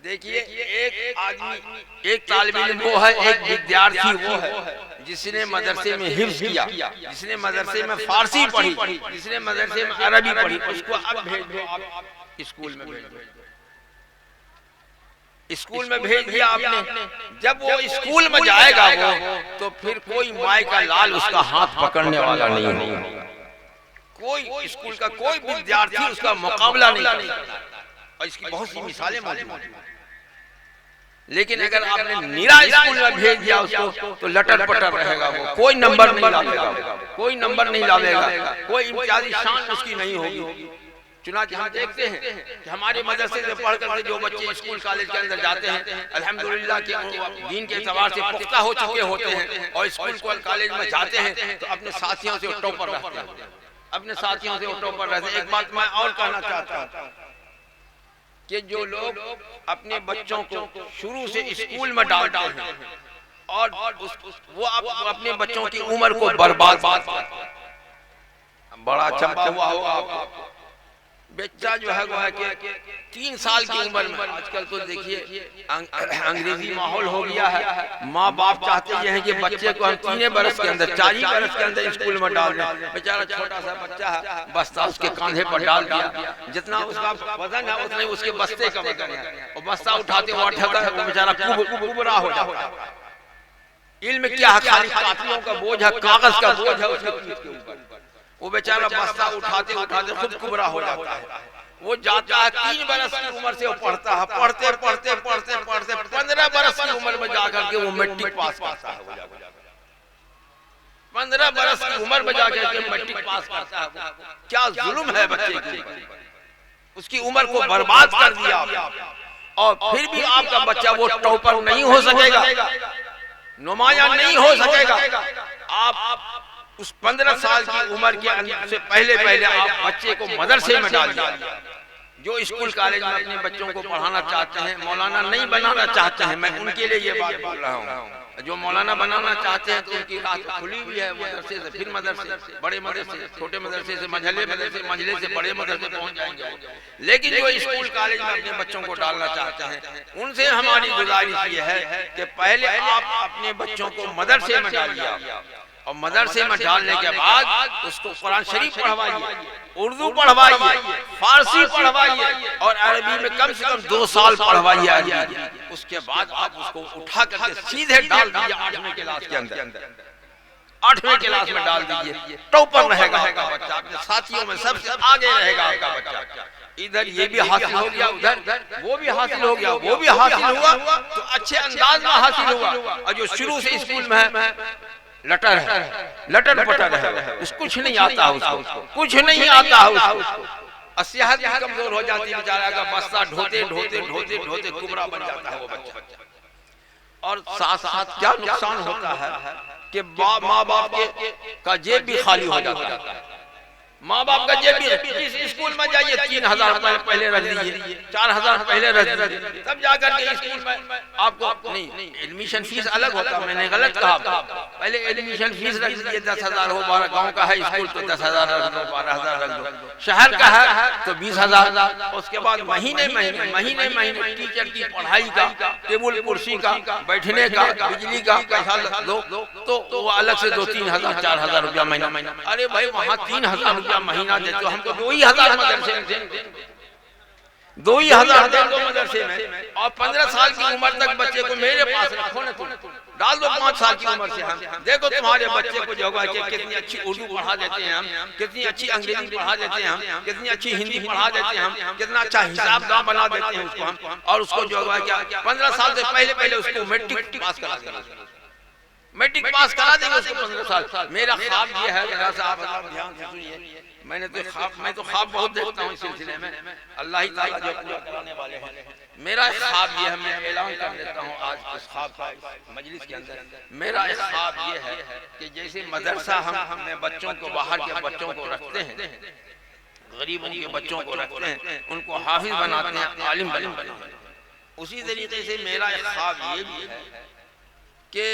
B: देखिए एक आदमी, एक तालिब इल्म वो है, एक विद्यार्थी वो है जिसने मदरसे में हिफ्ज किया, जिसने मदरसे में फारसी पढ़ी, जिसने मदरसे में अरबी पढ़ी, उसको अब भेज दो आप स्कूल में भेज दो। स्कूल में भेज दिया आपने, जब वो स्कूल में जाएगा वो तो फिर कोई माई का लाल उसका हाथ पकड़ने वाला नहीं होगा। कोई स्कूल का कोई विद्यार्थी उसका मुकाबला नहीं करता। और इसकी बहुत सी मिसालें मौजूद हैं। लेकिन अगर आपने निरा स्कूल में भेज दिया उसको तो लटर पटर रहेगा, वो कोई नंबर नहीं लावेगा, कोई नंबर नहीं लावेगा, कोई इम्तियाजी शान उसकी नहीं होगी। चुनांचे हम देखते हैं कि हमारे मदरसे से पढ़ करके जो बच्चे स्कूल कॉलेज के अंदर जाते हैं अल्हम्दुलिल्लाह के दीन के एतबार से पुख्ता हो चुके होते हैं और स्कूल कॉलेज में जाते हैं तो अपने साथियों से टॉपर रहते हैं, अपने साथियों से टॉपर रहते हैं। एक बात मैं और कहना चाहता हूँ कि जो लोग अपने बच्चों को शुरू से स्कूल में डालते हैं और वो अपने बच्चों की उम्र को बर्बाद, बड़ा चंबा हुआ होगा आपको। बच्चा जो है वो है कि 3 साल की उम्र में, आजकल तो देखिए अंग्रेजी माहौल हो गया है, माँ बाप चाहते हैं कि बच्चे को हम 3 बरस के अंदर 4 बरस के अंदर स्कूल में डाल दें। बेचारा छोटा सा बच्चा है, बस्ता उसके कांधे पर डाल दिया, जितना उसका वजन है उतना ही उसके बस्ते का वजन है, और बस्ता उठाते हुए वो बेचारा कुबरा हो जाता है। इल्म क्या है? खाली कापियों का बोझ है, कागज का बोझ है उसके पीठ के ऊपर। वो बेचारा बस्ता उठाते उठाते खुद कुबरा हो जाता है। वो जाता है 3 बरस की उम्र से वो पढ़ता है, पढ़ते पढ़ते पढ़ते पढ़ते 15 बरस की उम्र में जाकर के वो मैट्रिक पास करता है। 15 बरस की उम्र में जाकर के मैट्रिक पास करता है। क्या जुल्म है बच्चे के ऊपर, उसकी उम्र को बर्बाद कर दिया। और फिर भी आपका बच्चा वो टॉपर नहीं हो सकेगा, नुमाया नहीं हो सकेगा। आप उस 15 साल की उम्र के से पहले पहले आप बच्चे को मदरसे में डाल दिया। जो स्कूल कॉलेज में अपने बच्चों को पढ़ाना चाहते हैं, मौलाना नहीं बनाना चाहते हैं, मैं उनके लिए ये बात बोल रहा हूँ। जो मौलाना बनाना चाहते हैं तो उनकी राह खुली हुई है, मदरसे से फिर मदरसे, बड़े मदरसे, छोटे मदरसे से मंझले मदरसे, मंझले से बड़े मदरसे पहुंच जाएंगे। लेकिन जो स्कूल कॉलेज में अपने बच्चों को डालना चाहते हैं, उनसे हमारी गुजारिश ये है कि पहले आप अपने बच्चों को मदरसे में डालिए और मदरसे में डालने के बाद उसको कुरान शरीफ पढ़वाइए, उर्दू पढ़वाइए, फारसी पढ़वाइए और अरबी में कम से कम 2 साल पढ़वाइए। उसके बाद आप उसको उठा करके सीधे डाल दीजिए 8वीं क्लास के अंदर। 8वीं क्लास में डाल दीजिए, टॉपर रहेगा आपका बच्चा, अपने साथियों में सबसे आगे रहेगा आपका बच्चा। इधर ये भी हासिल हो गया, उधर वो भी हासिल हो गया, वो भी हासिल हुआ तो अच्छे अंदाज में हासिल हुआ। और जो शुरू से स्कूल में है लटर है, लटर पटर है, उसको कुछ नहीं आता है, उसको कुछ नहीं आता है उसको। सेहत भी कमजोर हो जाती है बेचारा का, बस्ता ढोते ढोते ढोते ढोते कुबरा बन जाता है वो बच्चा। और साथ साथ क्या नुकसान होता है कि माँ बाप का जेब भी खाली हो जाता है। माँ बाप का जेब भी, इस स्कूल में जाइए 3000 रुपए पहले रख दीजिए, 4000 पहले रख दीजिए, तब जाकर के स्कूल में आपको नहीं एडमिशन फीस अलग होता है। मैंने गलत कहा, पहले एडमिशन फीस रख दीजिए 10,000 हो। 12 गाँव का है स्कूल तो 10,000 रख दो, 12,000 रख दो। शहर का है तो 20,000। उसके बाद महीने महीने टीचर की पढ़ाई का, टेबल कुर्सी का, बैठने का, बिजली का पैसा दो तो वो अलग से 2-3,000 4,000 रुपया महीना। अरे भाई वहाँ 3,000 रुपया महीना देते हो, हमको 2,000 मदरसे में 2,000 दे दो मदरसे में। और 15 साल की उम्र तक बच्चे को मेरे पास रखो ना, तुम डाल दो 5 साल की उम्र से। हम देखो तुम्हारे बच्चे को जो है कितनी अच्छी उर्दू पढ़ा देते हैं हम, कितनी अच्छी अंग्रेजी पढ़ा देते हैं हम, कितनी अच्छी हिंदी पढ़ा देते हैं हम, कितना अच्छा हिसाब बना देते हैं उसको हम। और उसको जो है क्या 15 साल से पहले पहले उसको मैट्रिक पास करा देंगे, मैट्रिक पास करा देंगे उसको 15 साल। मेरा ख्वाब ये है, जरा सा आप ध्यान से सुनिए, मैं तो ख्वाब बहुत देखता हूँ इस सिलसिले में, अल्लाह ही ताला जो पूरा कराने वाले हैं। मेरा ख्वाब ये है, मैं ऐलान कर देता हूँ आज इस ख्वाब का मजलिस के अंदर। मेरा ख्वाब ये है कि जैसे मदरसा हम अपने बच्चों को, बाहर के बच्चों को रखते हैं, गरीबों के बच्चों को रखते हैं, उनको हाफिज बनाते हैं, आलिम बनाते हैं, उसी तरीके से मेरा ख्वाब ये भी है कि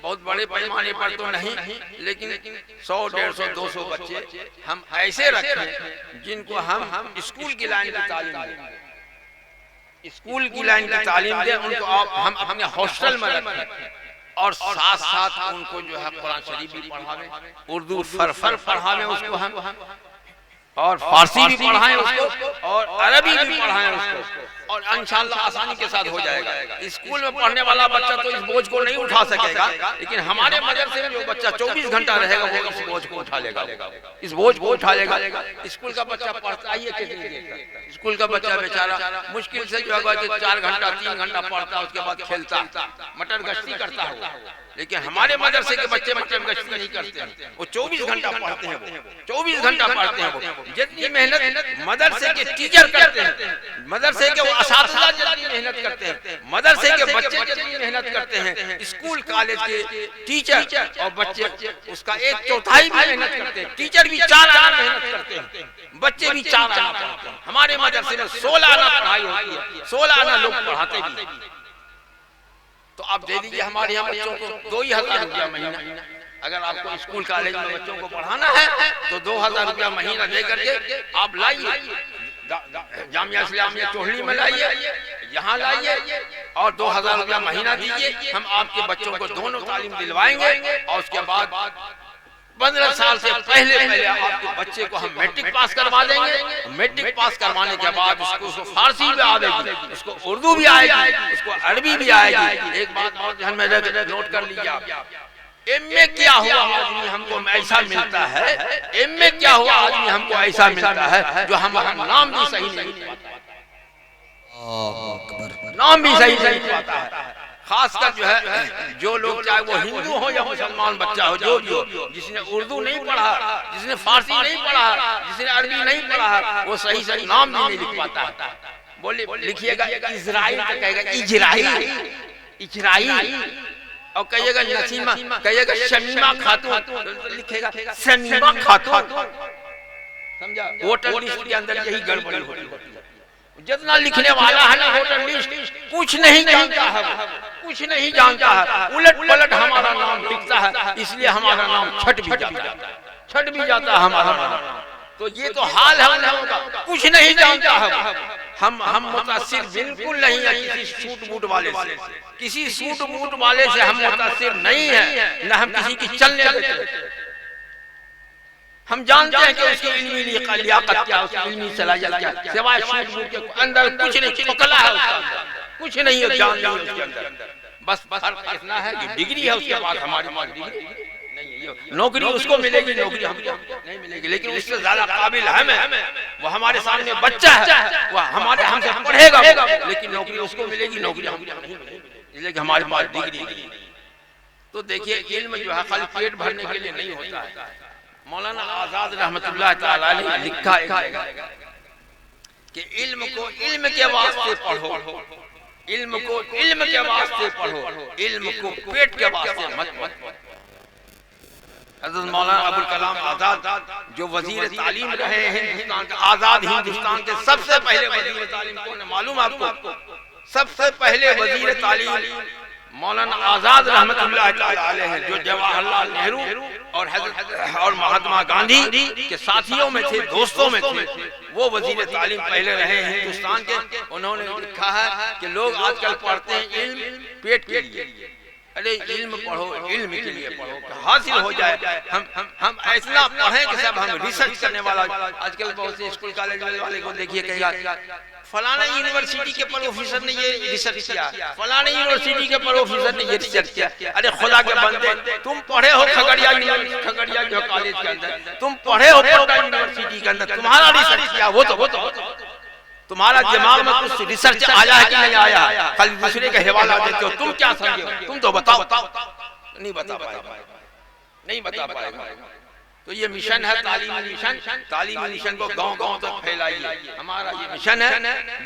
B: बहुत बड़े पैमाने पर तो नहीं, लेकिन 100, 150, 200 बच्चे हम ऐसे रखें जिनको हम स्कूल की लाइन की तालीम दें, स्कूल की लाइन की तालीम दें उनको। हम अपने हॉस्टल में रखें और साथ साथ उनको जो है कुरान शरीफ भी पढ़ावें, उर्दू फरफर पढ़ावें उसको हम, और फारसी भी पढ़ाएं उसको, और अरबी भी पढ़ाएं उसको, और इंशाअल्लाह आसानी के साथ हो जाएगा। स्कूल में पढ़ने वाला बच्चा तो इस बोझ को नहीं उठा सकेगा, लेकिन हमारे मदरसे में जो बच्चा 24 घंटा रहेगा वो इस बोझ को उठा लेगा, इस बोझ को उठा लेगा। स्कूल का बच्चा पढ़ता ही है कितनी देर तक? स्कूल का बच्चा बेचारा मुश्किल से जो है 4 घंटा 3 घंटा पढ़ता, उसके बाद खेलता, मटर गश्ती करता है। लेकिन हमारे मदरसे के बच्चे मटर गश्ती नहीं करते हैं, वो 24 घंटा पढ़ते हैं, वो 24 घंटा पढ़ते हैं। वो जितनी मेहनत मदरसे के टीचर करते हैं, मदरसे के असातिज़ा जितनी मेहनत करते हैं, मदरसे के बच्चे जितनी मेहनत करते हैं, स्कूल कॉलेज के टीचर और बच्चे उसका 1/4 भी मेहनत करते हैं। टीचर भी 4 आना मेहनत करते हैं, बच्चे भी 4 आना पढ़ते हैं। हमारे मदरसे में 16 आना पढ़ाई होती है, 16 आना लोग पढ़ाते भी। तो आप दे दीजिए हमारे यहाँ बच्चों को 2,000 रुपया महीना। अगर आपको स्कूल कॉलेज में बच्चों को पढ़ाना है तो 2,000 रुपया महीना दे करके आप लाइए, जामिया इस्लामिया चोहली में लाइए, यहाँ लाइए और 2,000 रुपया महीना दीजिए। हम आपके बच्चों को दोनों तालीम दिलवाएंगे और उसके बाद 15 साल से पहले आपके बच्चे को हम मैट्रिक पास करवा देंगे। मैट्रिक पास करवाने के बाद उसको फारसी भी आएगी, उसको उर्दू भी आएगी, उसको अरबी भी आएगी। एक बात और ध्यान में नोट कर लीजिए आप, एमए क्या हुआ आदमी हमको ऐसा मिलता है, एमए क्या हुआ आदमी हमको ऐसा मिलता है जो हमारा नाम भी सही नहीं पाता, नाम भी सही नहीं पाता है। खासकर जो है जो लोग चाहे वो हिंदू हो या मुसलमान बच्चा हो, जो भी हो, जिसने उर्दू नहीं पढ़ा, जिसने फारसी नहीं पढ़ा, जिसने अरबी नहीं पढ़ा, वो सही सही नाम भी नहीं लिख पाता है। बोले लिखिएगा इजराइल तो कहेगा इजराइल, इजराइल, और कहिएगा नसीमा, कहिएगा शमीमा खातून, लिखेगा शमीमा खातून। समझा? वोटर लिस्ट के अंदर यही गड़बड़ी होती है। जितना लिखने वाला है ना वोटर लिस्ट, कुछ नहीं जानता है, कुछ नहीं जानता है, उलट पलट हमारा नाम लिखता है, इसलिए हमारा नाम छट भी जाता है, छट भी जाता है हमारा नाम। तो ये तो हाल है उन लोगों का, कुछ नहीं जानता है। हम मुतासिर बिल्कुल नहीं है किसी सूट बूट वाले से, किसी सूट बूट वाले से हम मुतासिर नहीं है, न हम किसी की चलने देते। हम जानते हैं कि उसकी इल्मी लियाकत क्या, उसकी इल्मी सलाहियत क्या, सिवाय सूट बूट के अंदर कुछ नहीं, खोखला है उसका, कुछ नहीं है जान नहीं उसके अंदर। बस फर्क इतना है कि डिग्री है उसके पास, हमारे पास डिग्री नहीं है। नौकरी उसको मिलेगी, नौकरी हमको नहीं मिलेगी, लेकिन उससे ज्यादा काबिल है वो हमारे सामने बच्चा है, वह हमारे हमसे पढ़ेगा, लेकिन नौकरी उसको मिलेगी, नौकरी हमको नहीं मिलेगी, इसलिए कि हमारे पास डिग्री नहीं। तो देखिए इल्म जो है खाली पेट भरने के लिए नहीं होता है। मौलाना आजाद रहमतुल्लाह ताला अलैह लिखा है कि इल्म को इल्म के वास्ते पढ़ो, इल्म को इल्म के वास्ते पढ़ो, इल्म को पेट के वास्ते मत पढ़ो। हज़रत मौलाना अबुल कलाम आजाद जो वजीर तालीम रहे हैं हिंदुस्तान के, आजाद हिंदुस्तान के सबसे पहले वजीर तालीम कौन है मालूम आपको? सबसे पहले वजीर तालीम मौलाना आजाद रहमतुल्लाह ताला अलैह हैं, जो जवाहरलाल नेहरू और महात्मा गांधी के साथियों में थे, दोस्तों में थे। वो वजीर तालीम पहले रहे हैं हिंदुस्तान के। उन्होंने लिखा है कि लोग आजकल पढ़ते हैं इल्म पेट के लिए, अरे इल्म पढ़ो, इल्म के लिए पढ़ो, हासिल हो जाए। हम ऐसा पढ़ें कि सब हम रिसर्च करने वाला। आजकल बहुत से स्कूल कॉलेज वाले को देखिए कहेगा फलाना यूनिवर्सिटी के प्रोफेसर ने ये रिसर्च किया, फलाना यूनिवर्सिटी के प्रोफेसर ने ये रिसर्च किया। अरे खुदा के बंदे, तुम पढ़े हो खगड़िया जो कॉलेज के अंदर, तुम पढ़े हो पटना यूनिवर्सिटी के अंदर, तुम्हारा रिसर्च किया, वो तो तुम्हारा दिमाग में कुछ रिसर्च आया है कि नहीं आया? कल दूसरे का हवाला देते हो, तुम क्या समझे हो? तुम तो बताओ, नहीं बता पाएगा, नहीं बता पाएगा। तो ये मिशन है तालीमी मिशन, तालीमी मिशन को गांव-गांव तक फैलाइए। हमारा ये मिशन है,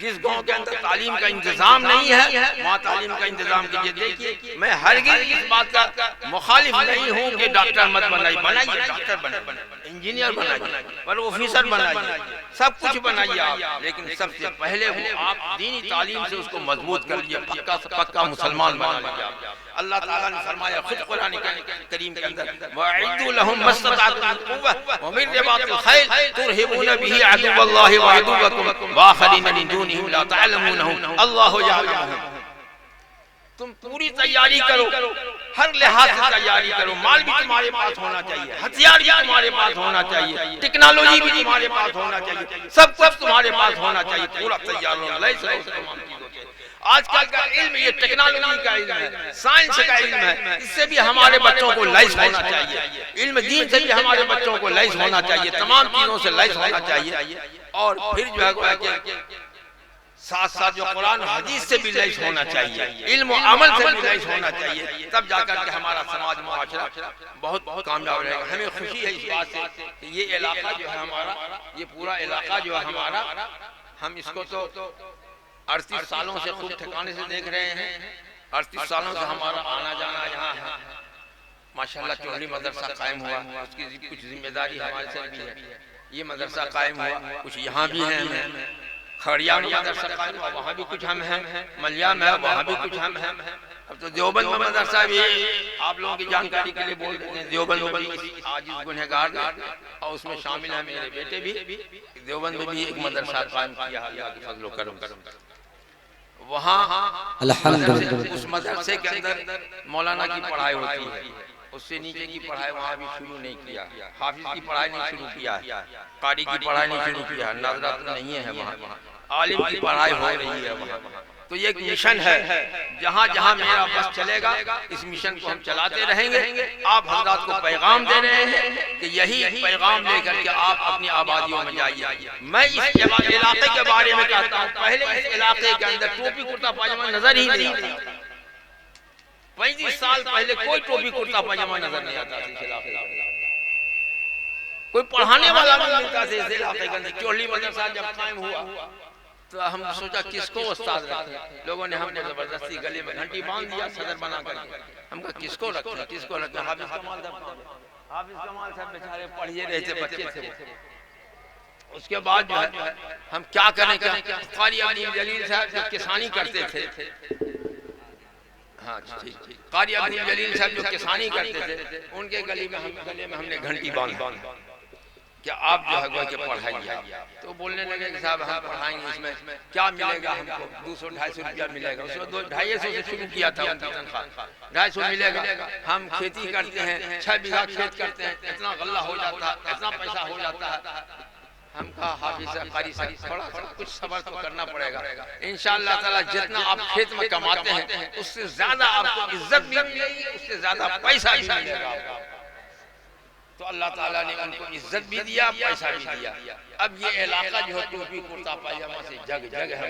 B: जिस गांव के अंदर तालीम का इंतजाम नहीं है वहाँ तालीम का इंतजाम कीजिए। देखिए मैं हरगिज़ इस बात का मुखालिफ नहीं हूँ कि डॉक्टर मत बनाइए, डॉक्टर बनाइए, इंजीनियर बनाइए, प्रोफेसर बनाइए, सब कुछ बनाइए आप, लेकिन सबसे पहले वो आप दीनी तालीम से उसको मजबूत कर लीजिए, पक्का से पक्का मुसलमान बना लीजिए। अल्लाह ताला ने फरमाया खुद कुरान करीम के अंदर, वअइदु लहुम मस्तताअतुम मिन कुव्वा व मिन रिबातिल खैल तुरहिबूना बिही अदुव्वल्लाहि व अदुव्वकुम व आखरीन मिन दूनिहिम ला तअलमूनहुम अल्लाहु यअलमुहुम। तुम पूरी तैयारी करो, हर लिहाज से तैयारी करो। माल भी तुम्हारे पास होना चाहिए, हथियार भी तुम्हारे पास होना चाहिए, टेक्नोलॉजी भी तुम्हारे पास होना चाहिए, सब कुछ तुम्हारे पास होना चाहिए। पूरा तैयार होना। आजकल का इल्म ये टेक्नोलॉजी का इल्म है, साइंस का इल्म है, इससे भी हमारे बच्चों को लैस होना चाहिए। इल्म दीन से भी हमारे बच्चों को लैस होना चाहिए, तमाम चीजों से लैस होना चाहिए। और फिर जो है साथ साथ जो कुरान हदीस से भी लैस होना चाहिए, इल्म और अमल से भी लैस होना चाहिए, तब जाकर के हमारा समाज मुआशरा बहुत कामयाब रहेगा। हमें खुशी है इस बात से कि ये इलाका जो है हमारा, ये पूरा इलाका जो है हमारा, हम इसको तो 38 सालों से खूब ठिकाने से देख रहे हैं। 38 सालों से हमारा आना जाना यहाँ है। माशाल्लाह चौहरी मदरसा कायम हुआ, उसकी कुछ जिम्मेदारी हमारे से भी है। ये मदरसा कायम हुआ, कुछ यहाँ भी है। खड़िया में मदरसा कायम हुआ, वहाँ भी कुछ हम हैं। मलिया में है, वहाँ भी कुछ हम हैं। अब तो देवबंद में मदरसा भी आप लोगों की जानकारी के लिए बोल देते हैं। देवबंद में आज गुनहगार और उसमें शामिल है मेरे बेटे भी। देवबंद में भी एक मदरसा कायम किया अल्लाह के फजल व करम। वहाँ अल्हम्दुलिल्लाह उस मदरसे के अंदर मौलाना की पढ़ाई होती है। उससे नीचे की पढ़ाई वहाँ भी शुरू नहीं किया, हाफिज की पढ़ाई नहीं शुरू किया, कारी की पढ़ाई नहीं शुरू किया, नाजरा तो नहीं है वहाँ, आलिम की पढ़ाई हो रही है वहाँ। तो ये एक मिशन है, जहाँ जहाँ मेरा बस चलेगा इस मिशन को हम चलाते रहेंगे। आप हजरात को पैगाम दे रहे हैं कि यही पैगाम लेकर के आप अपनी आबादियों में जाइए। मैं इस इलाके के बारे में कहता हूँ, पहले इस इलाके के अंदर टोपी कुर्ता पायजामा नजर ही नहीं आता। 35 साल पहले कोई टोपी कुर्ता पायजामा नजर नहीं आता इस इलाके के अंदर, कोई पढ़ाने वाला नहीं मिलता था इस इलाके के अंदर। चोली मदरसा जब कायम हुआ तो हम सोचा किसको उस्ताद रखें। लोगों ने हमको जबरदस्ती गले में घंटी बांध दिया सदर बना कर। हम कहा किसको रखें, किसको रखें। हाफिज कमाल साहब बेचारे पढ़िए रहे थे, बच्चे थे। उसके बाद जो है हम क्या करें, कारी अब्दुल जलील साहब जो किसानी करते थे, हाँ ठीक, कारी अब्दुल जलील साहब जो किसानी करते थे, उनके गले में हमने घंटी बांध क्या आप जो है कि पढ़ाइए। तो बोलने लगे कि साहब हम पढ़ाएंगे, इसमें क्या मिलेगा हमको, 200-250 रुपया मिलेगा। उसमें 250 से शुरू किया था उनकी तनख्वाह, 250 मिलेगा। हम खेती करते हैं, 6 बीघा खेत करते हैं, इतना गल्ला हो जाता है, इतना पैसा हो जाता है। हम कहा हाफिज साहब, कारी साहब, थोड़ा कुछ सब्र तो करना पड़ेगा। इंशाअल्लाह ताला जितना आप खेत में कमाते हैं उससे ज्यादा आपको इज्जत भी मिलेगी, उससे ज्यादा पैसा भी मिलेगा। तो अल्लाह ताला ने उनको इज्जत भी दिया, पैसा भी दिया। अब ये इलाका जो है टोपी कुर्ता पायजामा से जग जग है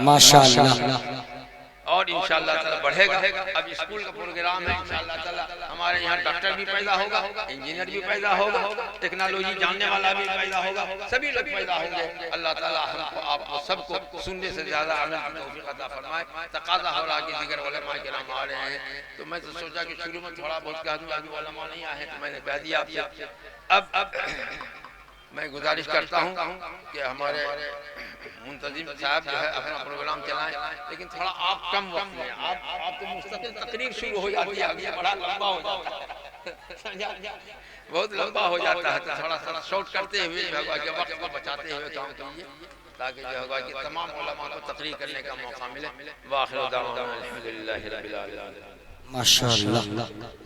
B: माशाअल्लाह, और इंशाअल्लाह ताला बढ़ेगा। अब स्कूल का प्रोग्राम है, इंशाअल्लाह ताला हमारे यहाँ डॉक्टर भी पैदा होगा, इंजीनियर भी पैदा होगा, टेक्नोलॉजी जानने वाला भी पैदा होगा, सभी लोग पैदा होंगे। अल्लाह ताला हमको आपको सबको सुनने से ज्यादा अमल की तौफीक अता फरमाए। तकाजा हो रहा कि दीगर उलमा किराम आ रहे हैं, तो मैं तो सोचा कि शुरू में थोड़ा बहुत कह दूँ, अभी उलमा नहीं आए तो मैंने कह दिया आपसे। अब मैं गुजारिश करता हूँ कि हमारे मुंतजिम साहब जो है अपना प्रोग्राम चलाएं, लेकिन थोड़ा आप कम वक्त में, आप तो मुस्तकिल तकरीर शुरू हो जाती है, अभी बड़ा लंबा हो जाता है, बहुत लंबा हो जाता है। तो थोड़ा सा शॉर्ट करते हुए के वक्त को बचाते हुए काम कीजिए, ताकि जो होगा कि तमाम उलमा को तकरीर करने का मौका मिले। वाखिर दावाना अल्हम्दुलिल्लाहि रब्बिल आलमीन।
A: माशाअल्लाह।